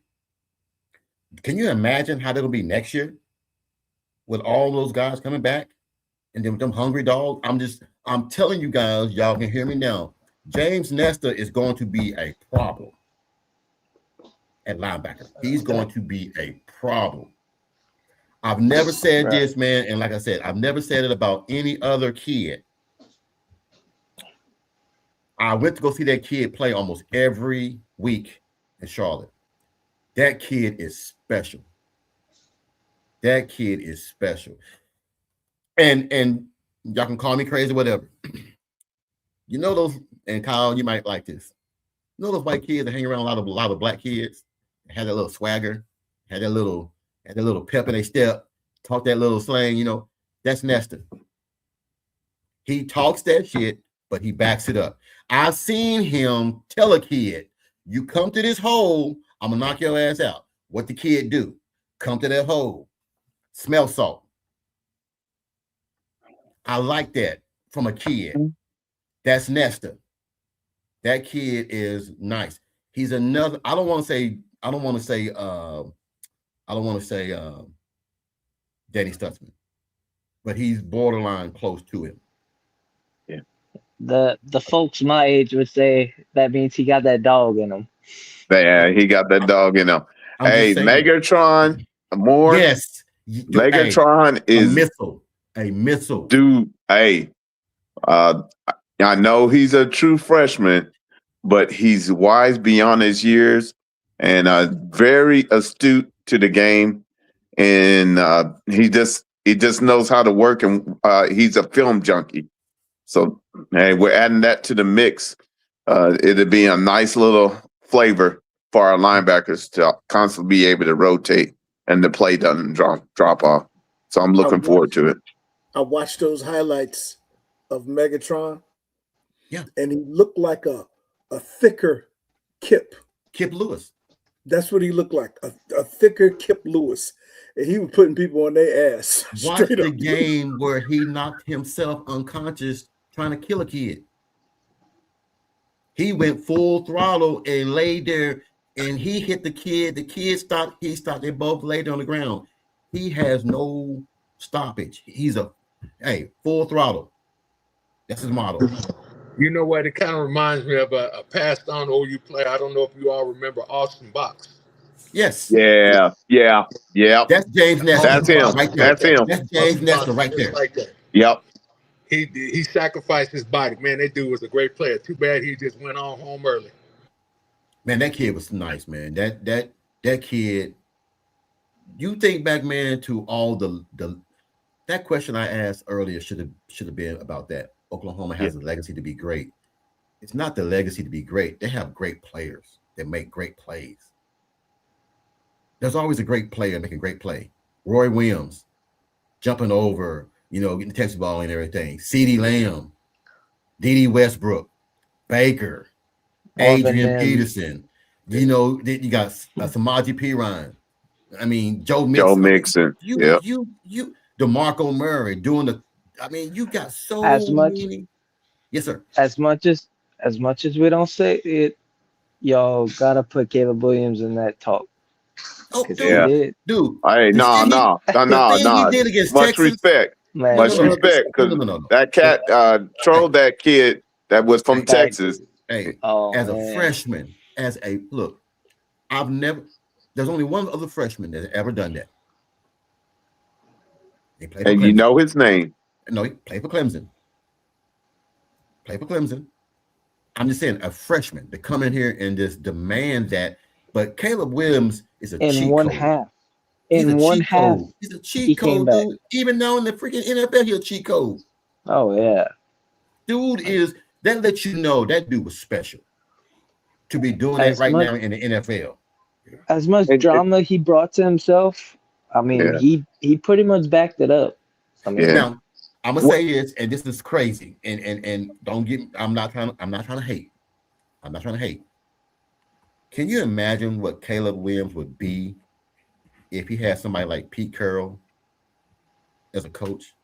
Can you imagine how that'll be next year with all those guys coming back and then with them hungry dogs? I'm telling you guys, y'all can hear me now. James Nestor is going to be a problem at linebacker. He's going to be a problem. I've never said this, man, and like I said, I've never said it about any other kid. I went to go see that kid play almost every week in Charlotte. That kid is special. And y'all can call me crazy, whatever. You know those, and Kyle, you might like this. You know those white kids that hang around a lot of black kids, had that little swagger, had that little pep in their step, talk that little slang, that's Nestor. He talks that shit, but he backs it up. I've seen him tell a kid, you come to this hole, I'm gonna knock your ass out. What the kid do? Come to that hole, smell salt. I like that from a kid. That's Nestor. That kid is nice. He's another. I don't want to say Danny Stutzman, but he's borderline close to him. Yeah. The folks my age would say that means he got that dog in him. Yeah, he got that dog in him. Hey, Megatron, more. Yes, Megatron is a missile. Dude, hey, I know he's a true freshman, but he's wise beyond his years and very astute to the game. And he just knows how to work, and he's a film junkie. So, hey, we're adding that to the mix. It'll be a nice little flavor for our linebackers to constantly be able to rotate and the play doesn't drop off. So I'm looking forward to it. I watched those highlights of Megatron. Yeah. And he looked like a thicker Kip. Kip Lewis. That's what he looked like, a thicker Kip Lewis. And he was putting people on their ass. Watch the game where he knocked himself unconscious trying to kill a kid. He went full throttle and laid there, and he hit the kid. The kid stopped. He stopped. They both laid on the ground. He has no stoppage. He's full throttle. That's his motto. You know what? It kind of reminds me of a passed on OU player. I don't know if you all remember Austin Box. Yes. Yeah. That's James Nestor. That's him. Right there. That's him. That's James Nestor right there. Like that. Yep. He sacrificed his body. Man, that dude was a great player. Too bad he just went on home early. Man, that kid was nice, man. That kid. You think back, man, to all the that question I asked earlier should have been about that. Oklahoma has a legacy to be great. It's not the legacy to be great. They have great players that make great plays. There's always a great player making a great play. Roy Williams jumping over, getting the Texas ball and everything. CeeDee Lamb, D.D. Westbrook, Baker, Adrian Peterson. You got Samaje Perine. I mean, Joe Mixon. You DeMarco Murray doing you got so many. Yes, sir. As much as we don't say it, y'all gotta put Caleb Williams in that talk. Oh, dude. Hey, no. He did against much Texas, respect. Man, much respect. Because that cat trolled that kid that was from Texas. Hey, a freshman, there's only one other freshman that's ever done that. And you know his name. No, he played for Clemson. I'm just saying, a freshman to come in here and just demand that. But Caleb Williams is a cheat code. In one half. He's a cheat code, dude. Even though in the freaking NFL, he's a cheat code. Oh, yeah. Dude that lets you know that dude was special to be doing that right now in the NFL. As much drama he brought to himself, he pretty much backed it up. Now, I'm gonna say this, and this is crazy, and don't get. I'm not trying to hate. Can you imagine what Caleb Williams would be if he had somebody like Pete Carroll as a coach,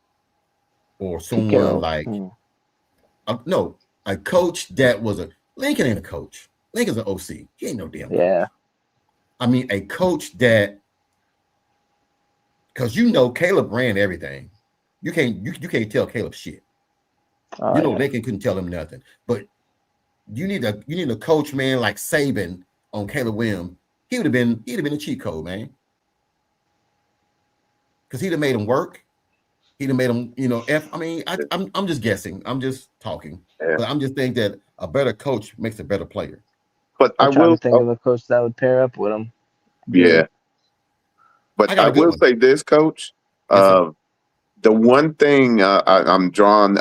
or someone like a coach that was Lincoln ain't a coach. Lincoln's an OC. He ain't no damn coach. Yeah. I mean, a coach that, because Caleb ran everything. You can't tell Caleb shit. Lincoln couldn't tell him nothing. But you need a coach, man, like Saban on Caleb Williams. He'd have been a cheat code, man. Because he'd have made him work. He'd have made him, I'm just guessing. I'm just talking. Yeah. But I'm just thinking that a better coach makes a better player. But I will think of a coach that would pair up with him. Yeah. But I will say this, Coach. The one thing I'm drawn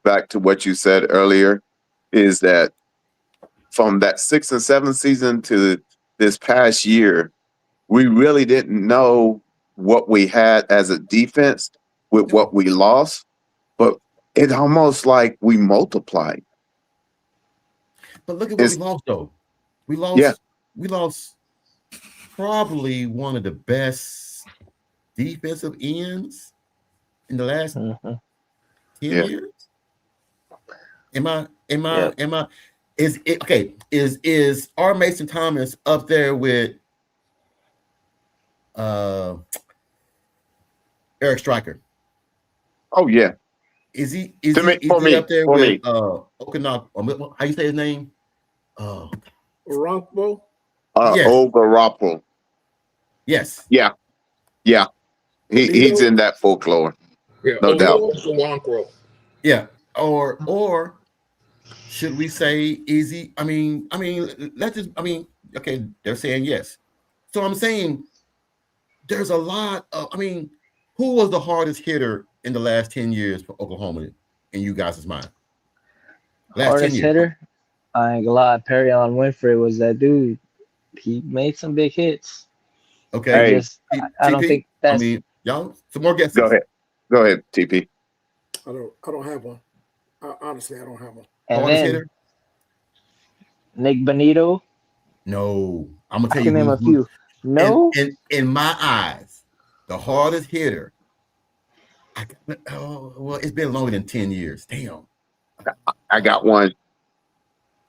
back to what you said earlier is that from that 6th and 7th season to this past year, we really didn't know what we had as a defense with what we lost, but it's almost like we multiplied. But look at what we lost, though. We lost probably one of the best defensive ends in the last 10 years. Is R. Mason Thomas up there with Eric Stryker? Oh yeah. Is he up there with Okinawa? How you say his name? Owaronkwor? Owaronkwor. Yes. Yeah. He's in that folklore. Yeah, no doubt. Owaronkwor. Yeah. Or Should we say easy? I mean, let's just. I mean, okay, they're saying yes. So I'm saying there's a lot of. I mean, who was the hardest hitter in the last 10 years for Oklahoma in you guys' mind? Last 10 Hardest years. hitter? I ain't gonna lie. Perrion Winfrey was that dude. He made some big hits. Okay. I don't think that's. I mean, y'all, some more guesses. Go ahead, TP. I don't have one. Honestly, I don't have one. And Hardest then hitter? Nick Benito. No, I'm gonna I tell can you name a few. No, in my eyes, the hardest hitter. Well, it's been longer than 10 years. Damn. I got one.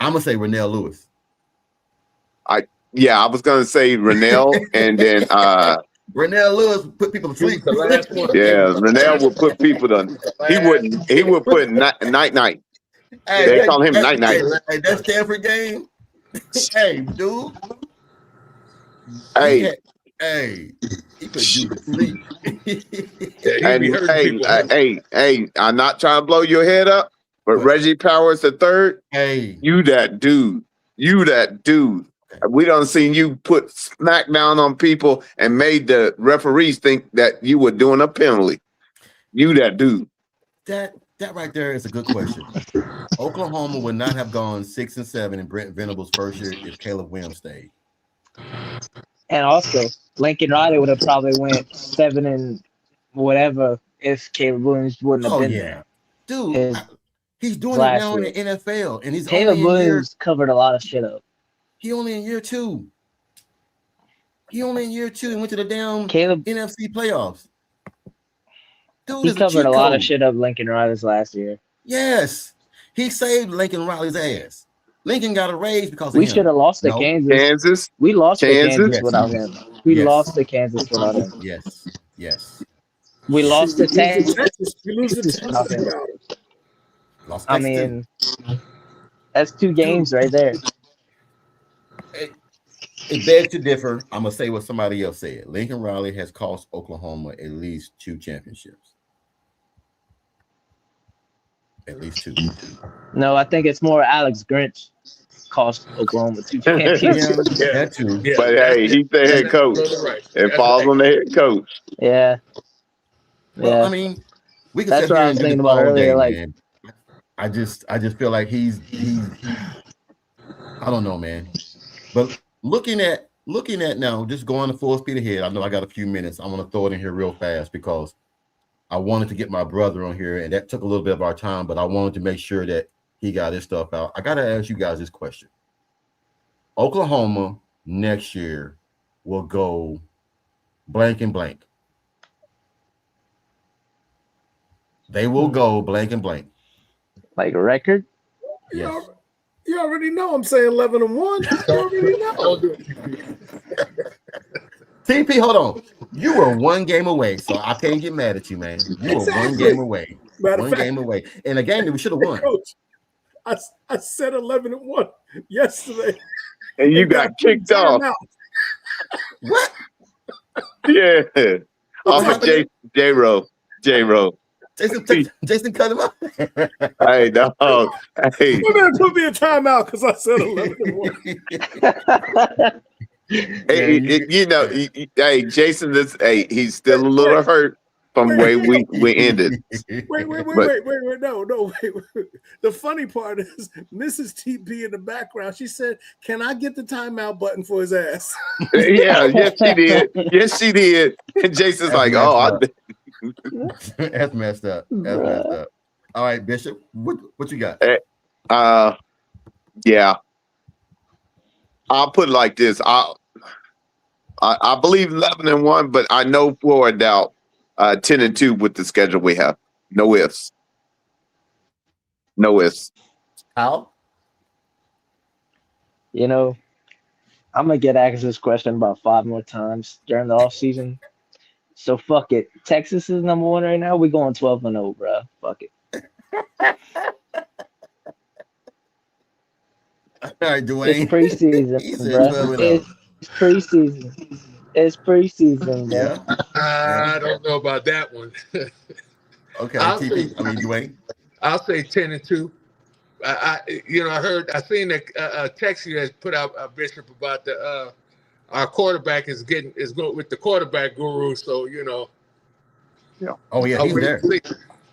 I'm gonna say Rennell Lewis. Yeah, I was gonna say Rennell, and then Rennell Lewis put people to sleep. The last one. yeah, Rennell would put people to. He would put night. Hey, They call him Night. Hey, that Stanford game. Hey, dude. Hey, he put you to sleep. Yeah, he be hurting people. hey, I'm not trying to blow your head up, but Reggie Powers III, Hey, you that dude. We done seen you put smack down on people and made the referees think that you were doing a penalty. You that dude. that right there is a good question. Oklahoma would not have gone 6-7 in Brent Venables' first year if Caleb Williams stayed. and also Lincoln Riley would have probably went 7 and whatever if Caleb Williams wouldn't have been there. Dude, he's doing it last now year. in the NFL, and he's Caleb only in Williams covered a lot of shit up. he only in year 2. He only in year 2 and went to the damn Caleb, NFC playoffs. Dude, he is a covered cheat a lot of code. shit up Lincoln Riley's last year. Yes, he saved Lincoln Riley's ass. Lincoln got a raise because of We him. should have lost to No. Kansas. Kansas. We lost to Kansas? Kansas without him. We Yes. lost to Kansas without him. Yes. We lost to Texas. You lose to Texas without him. without him. Lost I Texas, too. mean, that's 2 games right there. It begs to differ. I'm gonna say what somebody else said. Lincoln Riley has cost Oklahoma at least 2 championships. At least 2. No, I think it's more Alex Grinch cost Oklahoma 2 Yeah, championships. that too. Yeah, But hey, he's the head coach. Right. It falls on the head coach. Yeah. Well, I mean, we can That's sit what here I and was do thinking this about all earlier, day, like- man. I just feel like he's I don't know, man. But looking at now, just going to full speed ahead. I know I got a few minutes. I want to throw it in here real fast because I wanted to get my brother on here, and that took a little bit of our time, but I wanted to make sure that he got his stuff out. I got to ask you guys this question. Oklahoma next year will go blank and blank. They will go blank and blank. Like a record? Yes. You already know I'm saying 11-1. You already know. Don't do it. TP, hold on. You were 1 game away, so I can't get mad at you, man. You were 1 Exactly. game away. Matter One of fact, game away. In a game that we should have won. Coach, I said 11-1 yesterday. And you got kicked off. Timeout. What? Yeah. Off of happening? J-Row. Jason cut him up. Hey, dog. Hey. Put me in timeout because I said 11-1. Hey, hey, Jason, he's still a little hurt from the way we ended. Wait. No. The funny part is Mrs. TP in the background. She said, "Can I get the timeout button for his ass?" Yes, she did. And Jason's like, That's messed up. All right, Bishop, what you got? Yeah. I'll put it like this. I believe 11-1, but I know for a doubt 10-2 with the schedule we have. No ifs. How? You know, I'm gonna get asked this question about 5 more times during the offseason. So fuck it. Texas is number 1 right now. We going 12-0, bro. Fuck it. All right, Dwayne. It's preseason, He said bro. 12-0. It's preseason. It's preseason, bro. Yeah. I don't know about that one. Okay, I'll TP. I mean, Dwayne. I'll say 10-2. I seen that text you has put out, Bishop, about the our quarterback is going with the quarterback guru. So Oh yeah, I'll he's wait there. and see.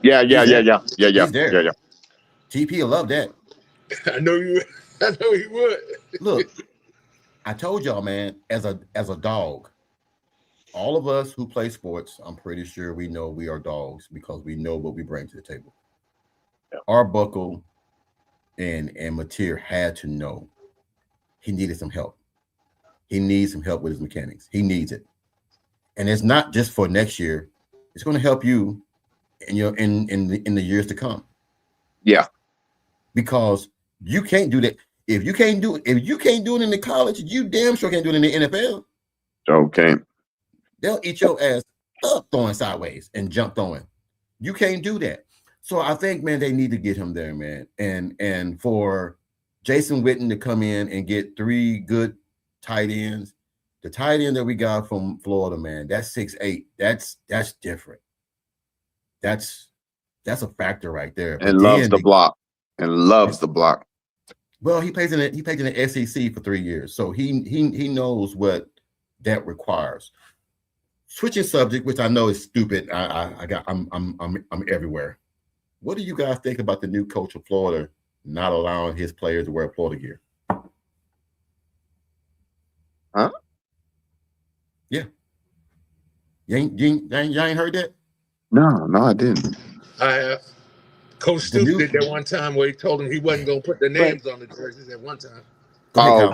Yeah. He's there. Yeah. TP will love that. I know he would. Look, I told y'all, man, as a dog, all of us who play sports, I'm pretty sure we know we are dogs because we know what we bring to the table. Yeah. Arbuckle and Mateer had to know he needed some help. He needs some help with his mechanics. He needs it. And it's not just for next year. It's going to help you in the years to come. Yeah. Because you can't do that. If you can't do it in the college, you damn sure can't do it in the NFL. Okay. They'll eat your ass up throwing sideways and jump throwing. You can't do that. So I think, man, they need to get him there, man. And for Jason Witten to come in and get 3 good tight ends, the tight end that we got from Florida, man, that's 6'8". That's different. That's a factor right there. And loves the block. Well, he plays in the SEC for 3 years, so he knows what that requires. Switching subject, which I know is stupid. I'm everywhere. What do you guys think about the new coach of Florida not allowing his players to wear Florida gear? Huh? Yeah. You ain't heard that? No, I didn't. I have. Coach Stoops did that one time where he told him he wasn't going to put their names on the jerseys at one time.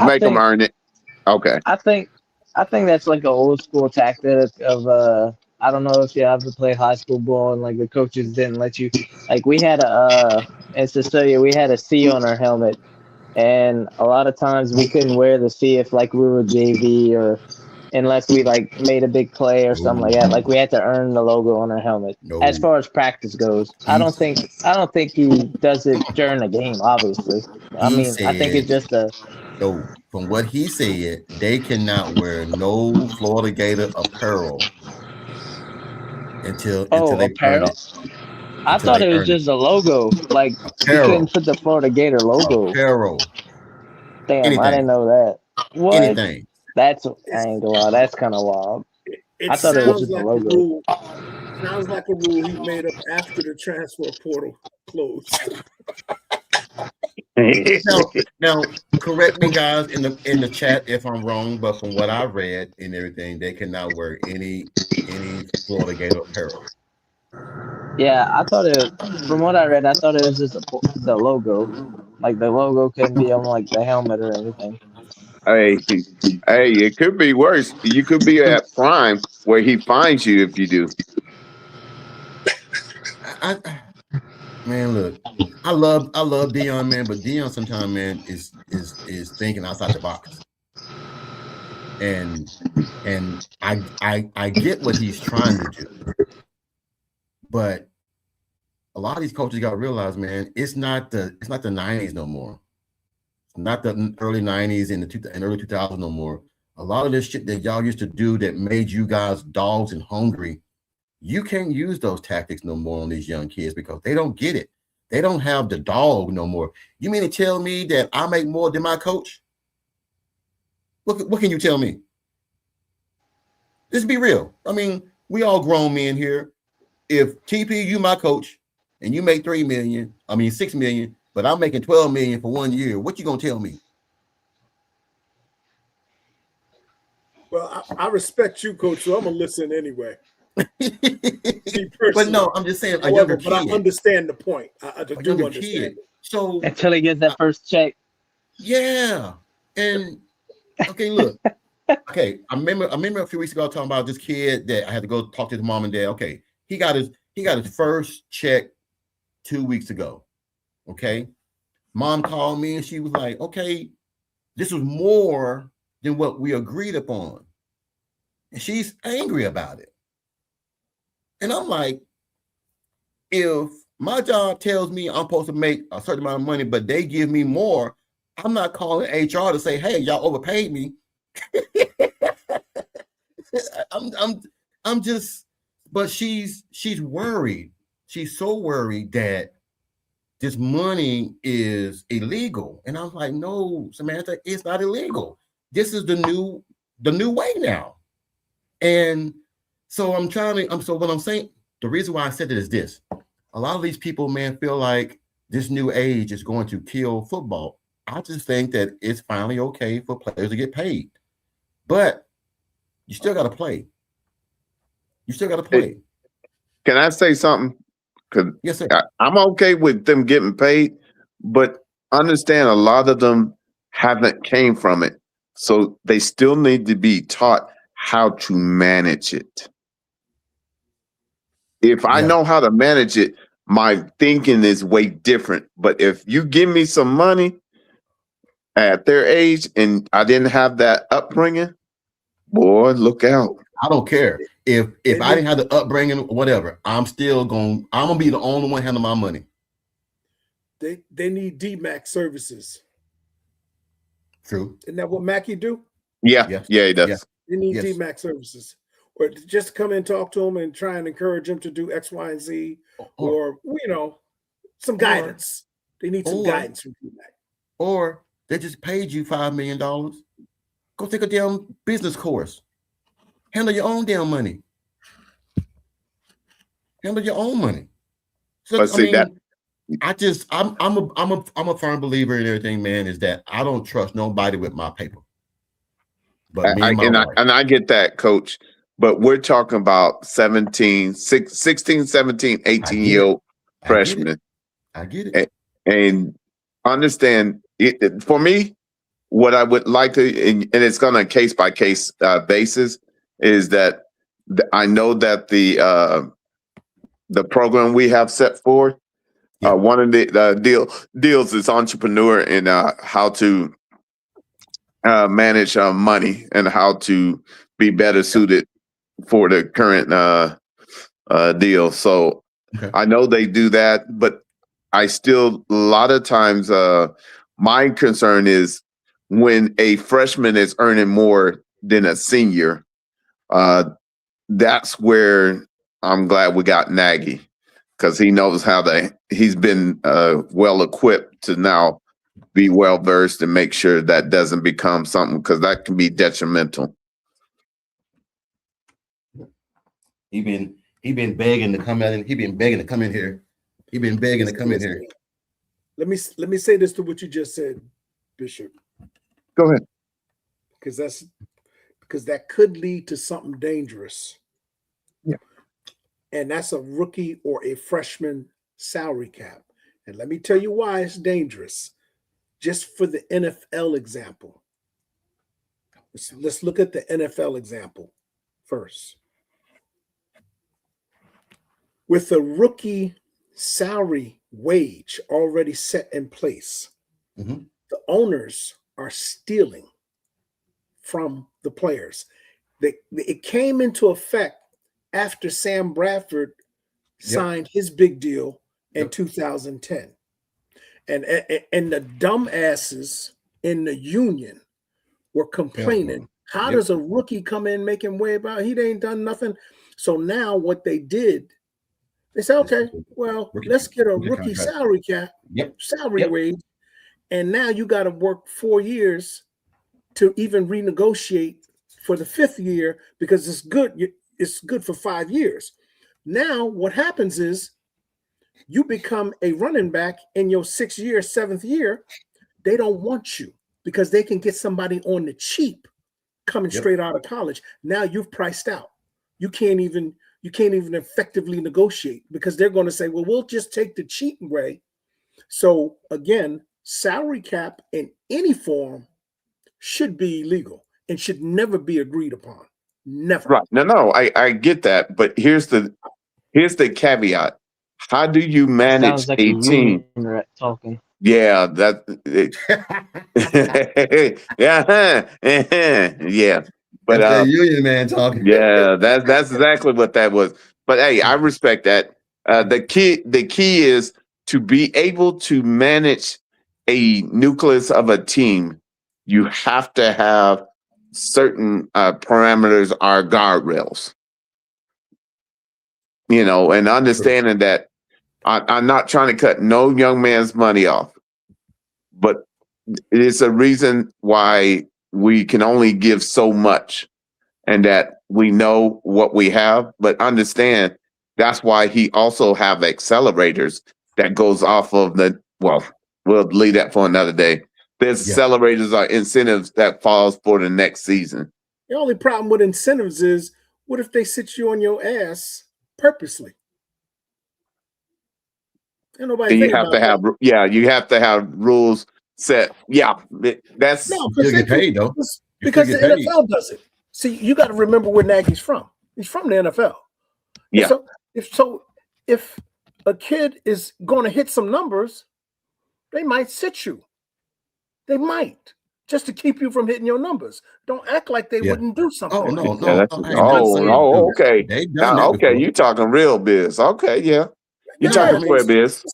Make them earn it. Okay. I think that's like an old school tactic of I don't know if you ever played high school ball and like the coaches didn't let you, like we had in Cecilia we had a C on our helmet, and a lot of times we couldn't wear the C if like we were JV or unless we like made a big play or something like that. Like we had to earn the logo on our helmet. No. As far as practice goes, I don't think he does it during the game. Obviously, I think it's just No, from what he said, they cannot wear no Florida Gator apparel until they earn it. I thought it was just a logo. Like you couldn't put the Florida Gator logo. Apparel. Damn, Anything. I didn't know that. What? Anything. I ain't gonna lie. That's kind of wild. I thought it was just a logo. Sounds like a rule he made up after the transfer portal closed. Now, correct me, guys, in the chat if I'm wrong, but from what I read and everything, they cannot wear any Florida Gator apparel. Yeah, I thought from what I read, I thought it was just the logo. Like the logo couldn't be on like the helmet or anything. Hey, it could be worse. You could be at Prime where he finds you if you do. Man, look, I love Deion, man, but Deion sometimes, man, is thinking outside the box. And I get what he's trying to do, but a lot of these coaches got to realize, man, it's not the 90s no more. It's not the early 90s and early 2000s no more. A lot of this shit that y'all used to do that made you guys dogs and hungry, you can't use those tactics no more on these young kids because they don't get it. They don't have the dog no more. You mean to tell me that I make more than my coach? What can you tell me? Just be real. I mean, we all grown men here. If TP, you my coach, and you make 6 million, but I'm making 12 million for 1 year, what you gonna tell me? Well, I respect you, Coach, so I'm gonna listen anyway. But no, I'm just saying a younger kid. But I understand the point. I do understand. Kid. So until he gets that first check. Yeah. And okay, look. Okay, I remember a few weeks ago talking about this kid that I had to go talk to his mom and dad. Okay, he got his first check 2 weeks ago. Okay. Mom called me and she was like, okay, this was more than what we agreed upon. And she's angry about it. And I'm like, if my job tells me I'm supposed to make a certain amount of money, but they give me more, I'm not calling HR to say, hey, y'all overpaid me. I'm just, but she's worried. She's so worried that this money is illegal. And I was like, no, Samantha, it's not illegal. This is the new way now. And so what I'm saying, the reason why I said it is this. A lot of these people, man, feel like this new age is going to kill football. I just think that it's finally okay for players to get paid. But you still got to play. You still got to play. Can I say something? Because yes, sir. I'm okay with them getting paid, but understand a lot of them haven't came from it. So they still need to be taught how to manage it. If I know how to manage it, my thinking is way different. But if you give me some money at their age and I didn't have that upbringing, boy, look out. I don't care. If I didn't have the upbringing, whatever, I'm gonna be the only one handling my money. They need DMAC services. True. Isn't that what Mackey do? Yeah, Yes. yeah, he does. Yeah. They need Yes. DMAC services. Or just come and talk to them and try and encourage them to do X, Y, and Z, or some guidance. They need some guidance from DMAC. Or they just paid you $5 million. Go take a damn business course. Handle your own damn money. Handle your own money. So But see that. I'm a firm believer in everything, man, is that I don't trust nobody with my paper. But me and I get that, Coach. But we're talking about 16, 17, 18-year-old freshmen. I get it. And understand, for me, what I would like to, and it's going to case-by-case basis, is that I know that the program we have set forth, one of the deals is entrepreneur and how to manage money and how to be better suited for the current deal. So I know they do that, but I still, a lot of times, my concern is when a freshman is earning more than a senior, that's where I'm glad we got Nagy, because he knows he's been well equipped to now be well versed and make sure that doesn't become something, because that can be detrimental. He been begging to come in. He been begging to come in here. He been begging to come in here. Let me say this to what you just said, Bishop. Go ahead. Because that could lead to something dangerous. Yeah. And that's a rookie or a freshman salary cap. And let me tell you why it's dangerous. Just for the NFL example. Let's look at the NFL example first. With the rookie salary wage already set in place, the owners are stealing from the players. It came into effect after Sam Bradford signed his big deal in 2010. And the dumbasses in the union were complaining. How does a rookie come in making way about he ain't done nothing? So now what they did, they said, okay, well, let's get a rookie salary cap, salary wage. And now you got to work 4 years to even renegotiate for the 5th year, because it's good. It's good for 5 years. Now what happens is you become a running back in your 6th year, 7th year. They don't want you because they can get somebody on the cheap coming straight out of college. Now you've priced out. You can't even effectively negotiate, because they're going to say, well, we'll just take the cheap way. So again, salary cap in any form should be illegal and should never be agreed upon. Never. Right. No, I get that. But here's the caveat. How do you manage like a team? Talking. Yeah, yeah. But the union man talking. Yeah, that's exactly what that was. But hey, I respect that. The key is to be able to manage a nucleus of a team. You have to have certain parameters or guardrails. And understanding that I'm not trying to cut no young man's money off, but it's a reason why we can only give so much, and that we know what we have, but understand that's why he also have accelerators that goes off of the, well, we'll leave that for another day. There's accelerators or incentives that falls for the next season. The only problem with incentives is, what if they sit you on your ass purposely? Ain't nobody You thinking have about to have, you have to have rules set. Yeah, that's no, You still get paid though. because the still get paid. NFL does it. See, you got to remember where Nagy's from. He's from the NFL. Yeah. If a kid is going to hit some numbers, they might sit you. They might, just to keep you from hitting your numbers. Don't act like they wouldn't do something. Oh no, Yeah, no. okay. They've done Now, that okay, before. you talking real biz. Okay, yeah. You talking square biz.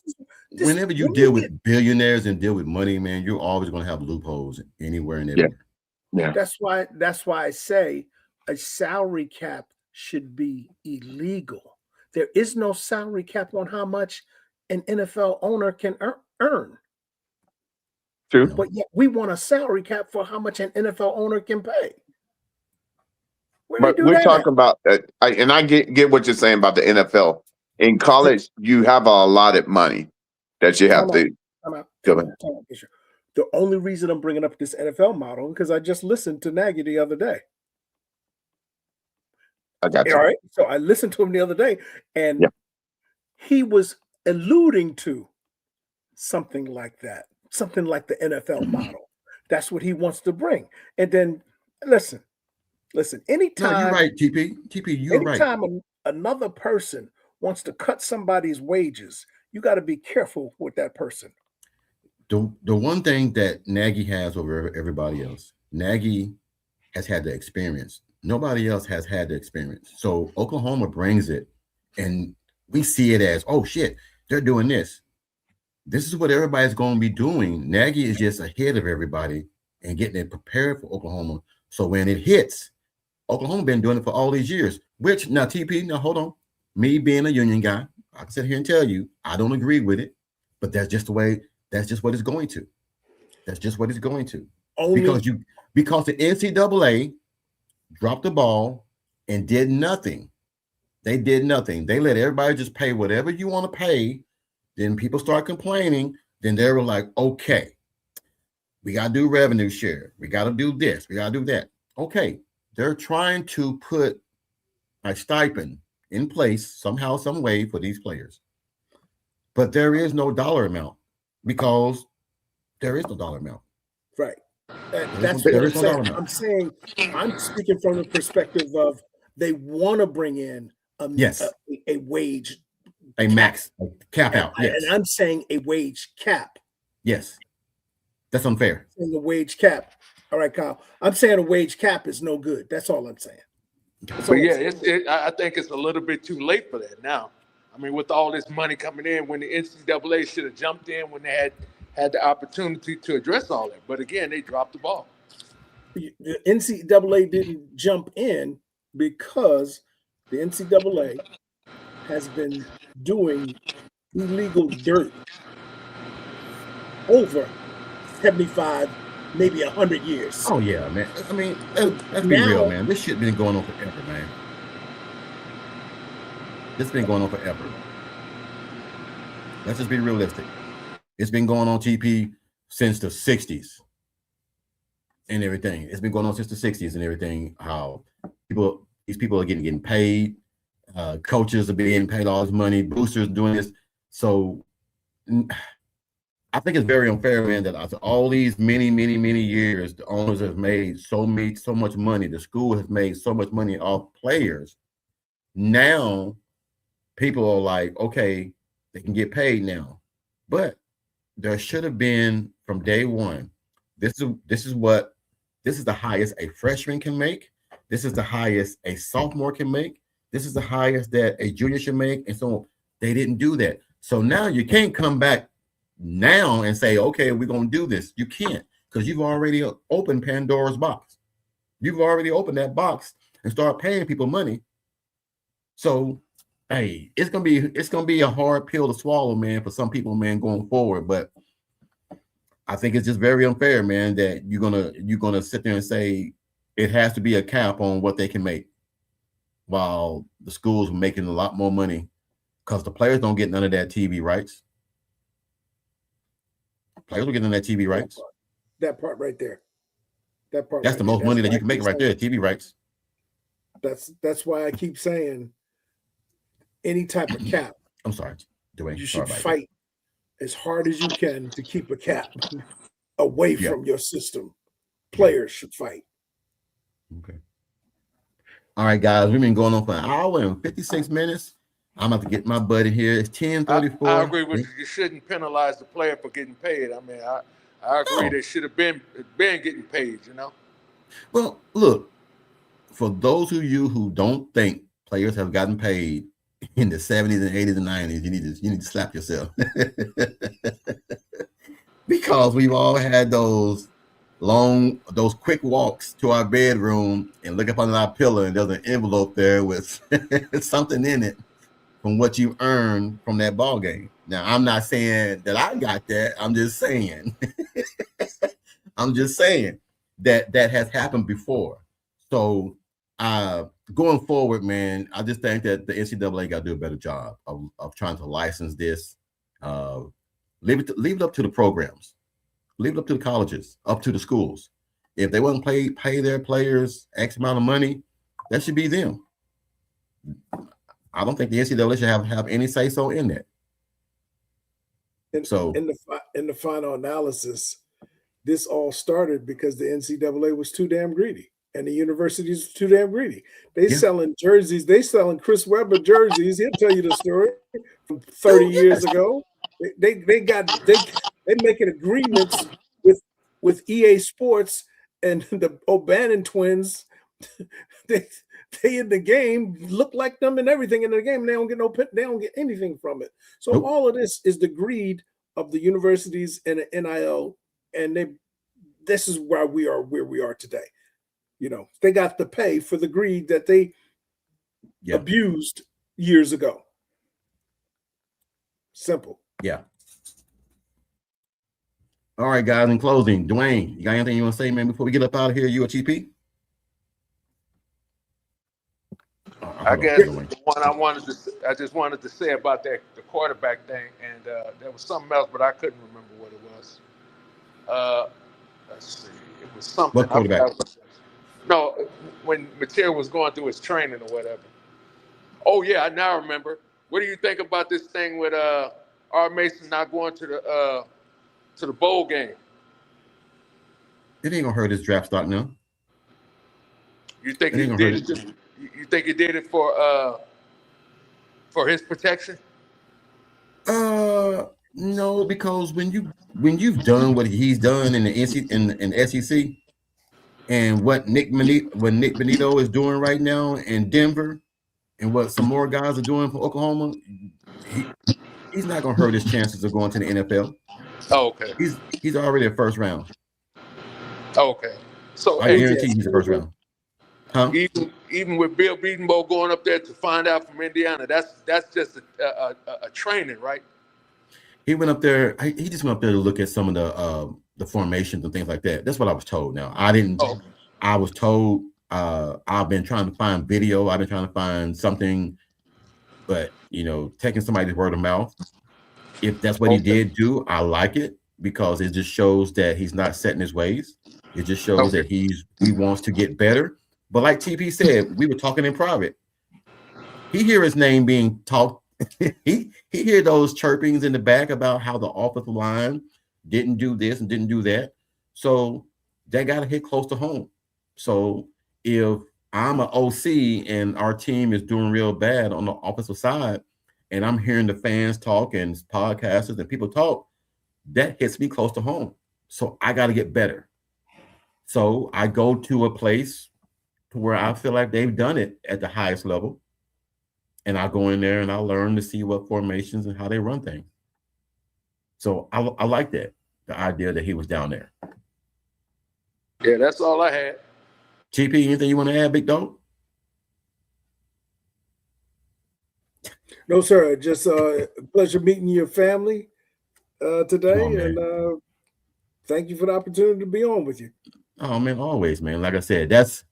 Whenever you deal with billionaires and deal with money, man, you're always going to have loopholes anywhere and everywhere. Yeah. That's why I say a salary cap should be illegal. There is no salary cap on how much an NFL owner can earn. True. But yet we want a salary cap for how much an NFL owner can pay. But we're talking about, and I get what you're saying about the NFL. In college, you have a allotted money that you have to. Go ahead. The only reason I'm bringing up this NFL model because I just listened to Nagy the other day. I got you. All right. So I listened to him the other day, and he was alluding to something like that, something like the NFL model. That's what he wants to bring. And then listen. Anytime, no, you're right, TP. You're right. Anytime another person wants to cut somebody's wages, you got to be careful with that person. The one thing that Nagy has over everybody else, Nagy has had the experience. Nobody else has had the experience. So Oklahoma brings it, and we see it as, oh shit, they're doing this. This is what everybody's going to be doing. Nagy is just ahead of everybody and getting it prepared for Oklahoma. So when it hits, Oklahoma been doing it for all these years. Which now, TP, now hold on. Me being a union guy, I can sit here and tell you I don't agree with it, but that's just the way. That's just what it's going to. That's just what it's going to. Because the NCAA dropped the ball and did nothing. They did nothing. They let everybody just pay whatever you want to pay. Then people start complaining. Then they were like, okay, we got to do revenue share. We got to do this. We got to do that. Okay. They're trying to put a stipend in place somehow, some way for these players. But there is no dollar amount because there is no dollar amount. Right. That's what I'm saying. I'm speaking from the perspective of they want to bring in a wage. A max cap out. Yes. And I'm saying a wage cap. Yes. That's unfair. In the wage cap. All right, Kyle. I'm saying a wage cap is no good. That's all I'm saying. But I think it's a little bit too late for that now. I mean, with all this money coming in, when the NCAA should have jumped in when they had the opportunity to address all that. But again, they dropped the ball. The NCAA didn't jump in because the NCAA has been doing illegal dirt over 75, maybe 100 years. Oh yeah, man. I mean, let's be real, man. This shit been going on forever, man. This been going on forever. Let's just be realistic. It's been going on, TP, since the 60s and everything. It's been going on since the 60s and everything. How these people are getting paid. Coaches are being paid all this money. Boosters doing this. So I think it's very unfair, man, that after all these many years, the owners have made so much money. The school has made so much money off players. Now, people are like, okay, they can get paid now. But there should have been from day one. This is the highest a freshman can make. This is the highest a sophomore can make. This is the highest that a junior should make. And so they didn't do that. So now you can't come back now and say, okay, we're going to do this. You can't, because you've already opened Pandora's box. You've already opened that box and start paying people money. So hey, it's gonna be a hard pill to swallow, man, for some people, man, going forward. But I think it's just very unfair, man, that you're gonna sit there and say it has to be a cap on what they can make, while the schools are making a lot more money because the players don't get none of that TV rights. Players don't get none of that TV rights. That part right there. That part. That's right the there. most money that why you can make right there, TV rights. That's why I keep saying any type of cap, I'm sorry, Dwayne. you Sorry should about fight as hard as you can to keep a cap away Yeah. from your system. Players should fight. that. Okay. All right, guys, we've been going on for an hour and 56 minutes. I'm about to get my buddy here. It's 10:34. I agree with you. You shouldn't penalize the player for getting paid. I mean, I agree No. they should have been getting paid, you know? Well, look, for those of you who don't think players have gotten paid in the 70s and 80s and 90s, you need to slap yourself. Because we've all had those quick walks to our bedroom and look up under our pillow and there's an envelope there with something in it from what you earned from that ball game. Now, I'm not saying that I got that. I'm just saying that has happened before. So going forward, man, I just think that the NCAA got to do a better job of trying to license this. Leave it up to the programs. Leave it up to the colleges, up to the schools. If they want to pay their players X amount of money, that should be them. I don't think the NCAA should have any say so in that. So in the final analysis, this all started because the NCAA was too damn greedy, and the universities were too damn greedy. They selling jerseys. They selling Chris Webber jerseys. He'll tell you the story from 30 years ago. They making agreements with EA Sports and the O'Bannon twins. they in the game, look like them and everything in the game. And they don't get anything from it. So all of this is the greed of the universities and the NIL, and this is why we are where we are today. You know, they got to pay for the greed that they abused years ago. Simple. Yeah. All right, guys, in closing, Dwayne, you got anything you want to say, man, before we get up out of here, UTP? I guess the one I just wanted to say about the quarterback thing, and there was something else, but I couldn't remember what it was. Let's see, it was something. What quarterback? No, when Material was going through his training or whatever. Oh yeah, I now remember. What do you think about this thing with R. Mason not going to the bowl game? It ain't gonna hurt his draft stock now. You think he did it? You think he did it for his protection? No, because when you've done what he's done in the SEC, and what Nick Benito is doing right now in Denver, and what some more guys are doing for Oklahoma, he's not gonna hurt his chances of going to the NFL. Oh, okay. He's already a first round. Okay. So I guarantee he's a first round. Huh? Even with Bill Bedenbaugh going up there to find out from Indiana, that's just a training, right? He went up there. He just went up there to look at some of the formations and things like that. That's what I was told. Now I didn't. Oh. I was told. I've been trying to find video. I've been trying to find something, but taking somebody's word of mouth. If that's what he did do, I like it because it just shows that he's not set in his ways. It just shows that he wants to get better. But like TP said, we were talking in private. He hear his name being talked. he hear those chirpings in the back about how the offensive line didn't do this and didn't do that. So that got to hit close to home. So if I'm an OC and our team is doing real bad on the offensive side, and I'm hearing the fans talk and podcasters and people talk, that hits me close to home. So I got to get better. So I go to a place where I feel like they've done it at the highest level. And I go in there and I learn to see what formations and how they run things. So I like that, the idea that he was down there. Yeah, that's all I had. GP, anything you want to add, big dog? No, sir. Just a pleasure meeting your family today, Oh, man. and thank you for the opportunity to be on with you. Oh man, always, man. Like I said, that's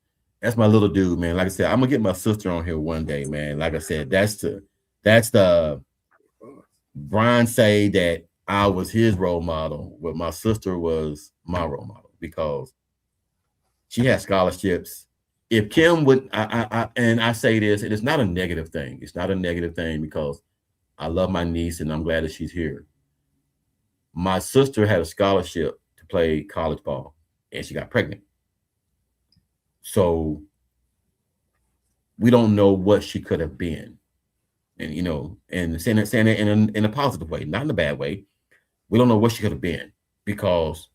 my little dude, man. Like I said, I'm gonna get my sister on here one day, man. Like I said, that's the Brian say that I was his role model, but my sister was my role model because she had scholarships. If Kim would, I say this, and it's not a negative thing. It's not a negative thing because I love my niece and I'm glad that she's here. My sister had a scholarship to play college ball, and she got pregnant. So we don't know what she could have been. And, you know, and saying it in a positive way, not in a bad way. We don't know what she could have been because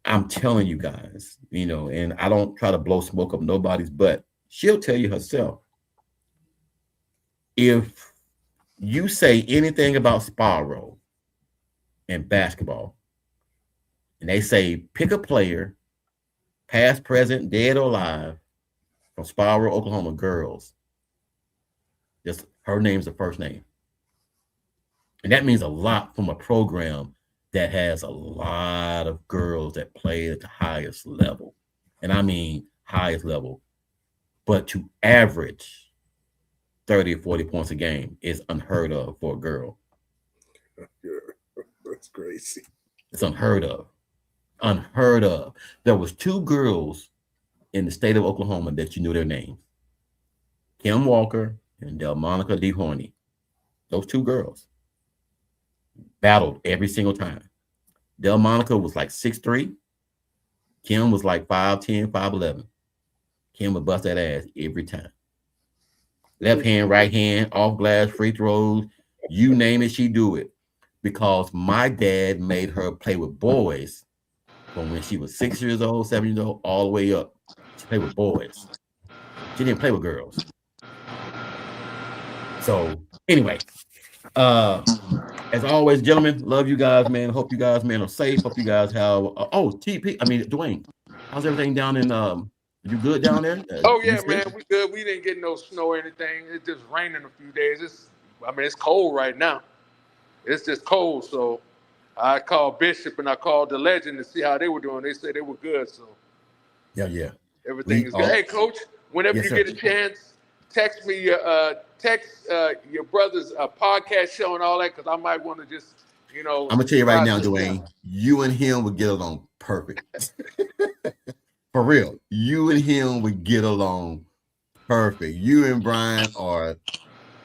I'm telling you guys, you know, and I don't try to blow smoke up nobody's butt. She'll tell you herself. If you say anything about Sparrow and basketball, and they say pick a player, past, present, dead or alive, from Sparrow, Oklahoma, girls, just her name's the first name. And that means a lot from a program that has a lot of girls that play at the highest level. And I mean highest level. But to average 30 or 40 points a game is unheard of for a girl. That's crazy. It's unheard of. Unheard of. There was 2 girls in the state of Oklahoma that you knew their names. Kim Walker and Delmonica DeHorney. Those 2 girls battled every single time. Delmonica was like 6'3". Kim was like 5'10", 5'11". Kim would bust that ass every time. Left hand, right hand, off glass, free throws, you name it, she do it. Because my dad made her play with boys from when she was 6 years old, 7 years old, all the way up. She played with boys. She didn't play with girls. So anyway, as always, gentlemen, love you guys, man. Hope you guys, man, are safe. Hope you guys have. Dwayne, how's everything down in? You good down there? Oh yeah, man, we good. We didn't get no snow or anything. It's just raining a few days. It's cold right now. It's just cold. So I called Bishop and I called the Legend to see how they were doing. They said they were good. So yeah, everything is good. Hey, Coach, whenever you get a chance, text me your brother's podcast show and all that, because I might want to just, you know. I'm gonna tell you right now, Dwayne, you and him would get along perfect. For real, you and him would get along perfect. You and Brian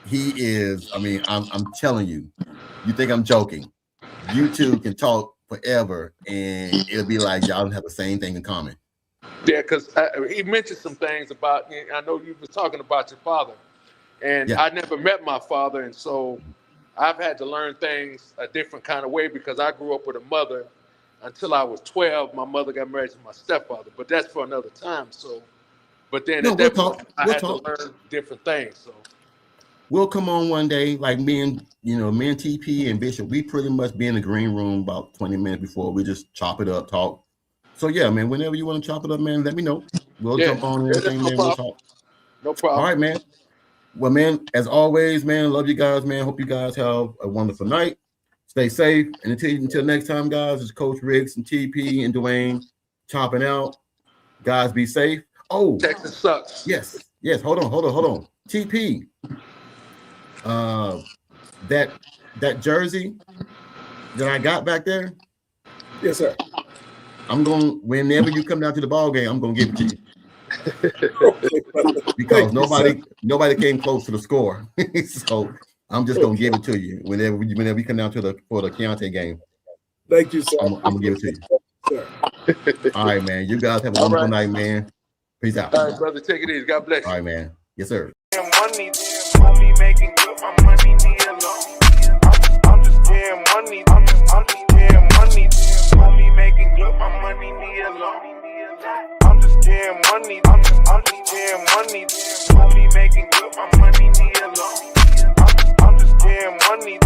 he is. I mean, I'm telling you. You think I'm joking? You two can talk forever, and it'll be like y'all have the same thing in common. Yeah, because he mentioned some things about. I know you were talking about your father. And I never met my father, and so I've had to learn things a different kind of way because I grew up with a mother until I was 12. My mother got married to my stepfather, but that's for another time. So, but then at that point, I had to learn different things. So we'll come on one day, like me and TP and Bishop. We pretty much be in the green room about 20 minutes before. We just chop it up, talk. So yeah, man. Whenever you want to chop it up, man, let me know. We'll jump on and everything, man. We'll talk. No problem. All right, man. Well, man, as always, man, love you guys, man. Hope you guys have a wonderful night. Stay safe. And until next time, guys, it's Coach Riggs and TP and Dwayne chopping out. Guys, be safe. Oh, Texas sucks. Yes. Hold on. TP. That jersey that I got back there. Yes, sir. Whenever you come down to the ball game, I'm gonna give it to you. Because nobody came close to the score. So I'm just gonna give it to you whenever we come down for the Keontae game. Thank you, sir. I'm gonna give it to you. Sir. All right, man. You guys have a wonderful night, man. Peace out. All right, brother. Take it easy. God bless you. All right, man. Yes, sir. Money, making good, my money need alone. I'm just getting money. I'm just getting money. Money making good, my money need alone. I'm just getting money. I'm just getting money. Money making good, my money need alone. I'm just getting money.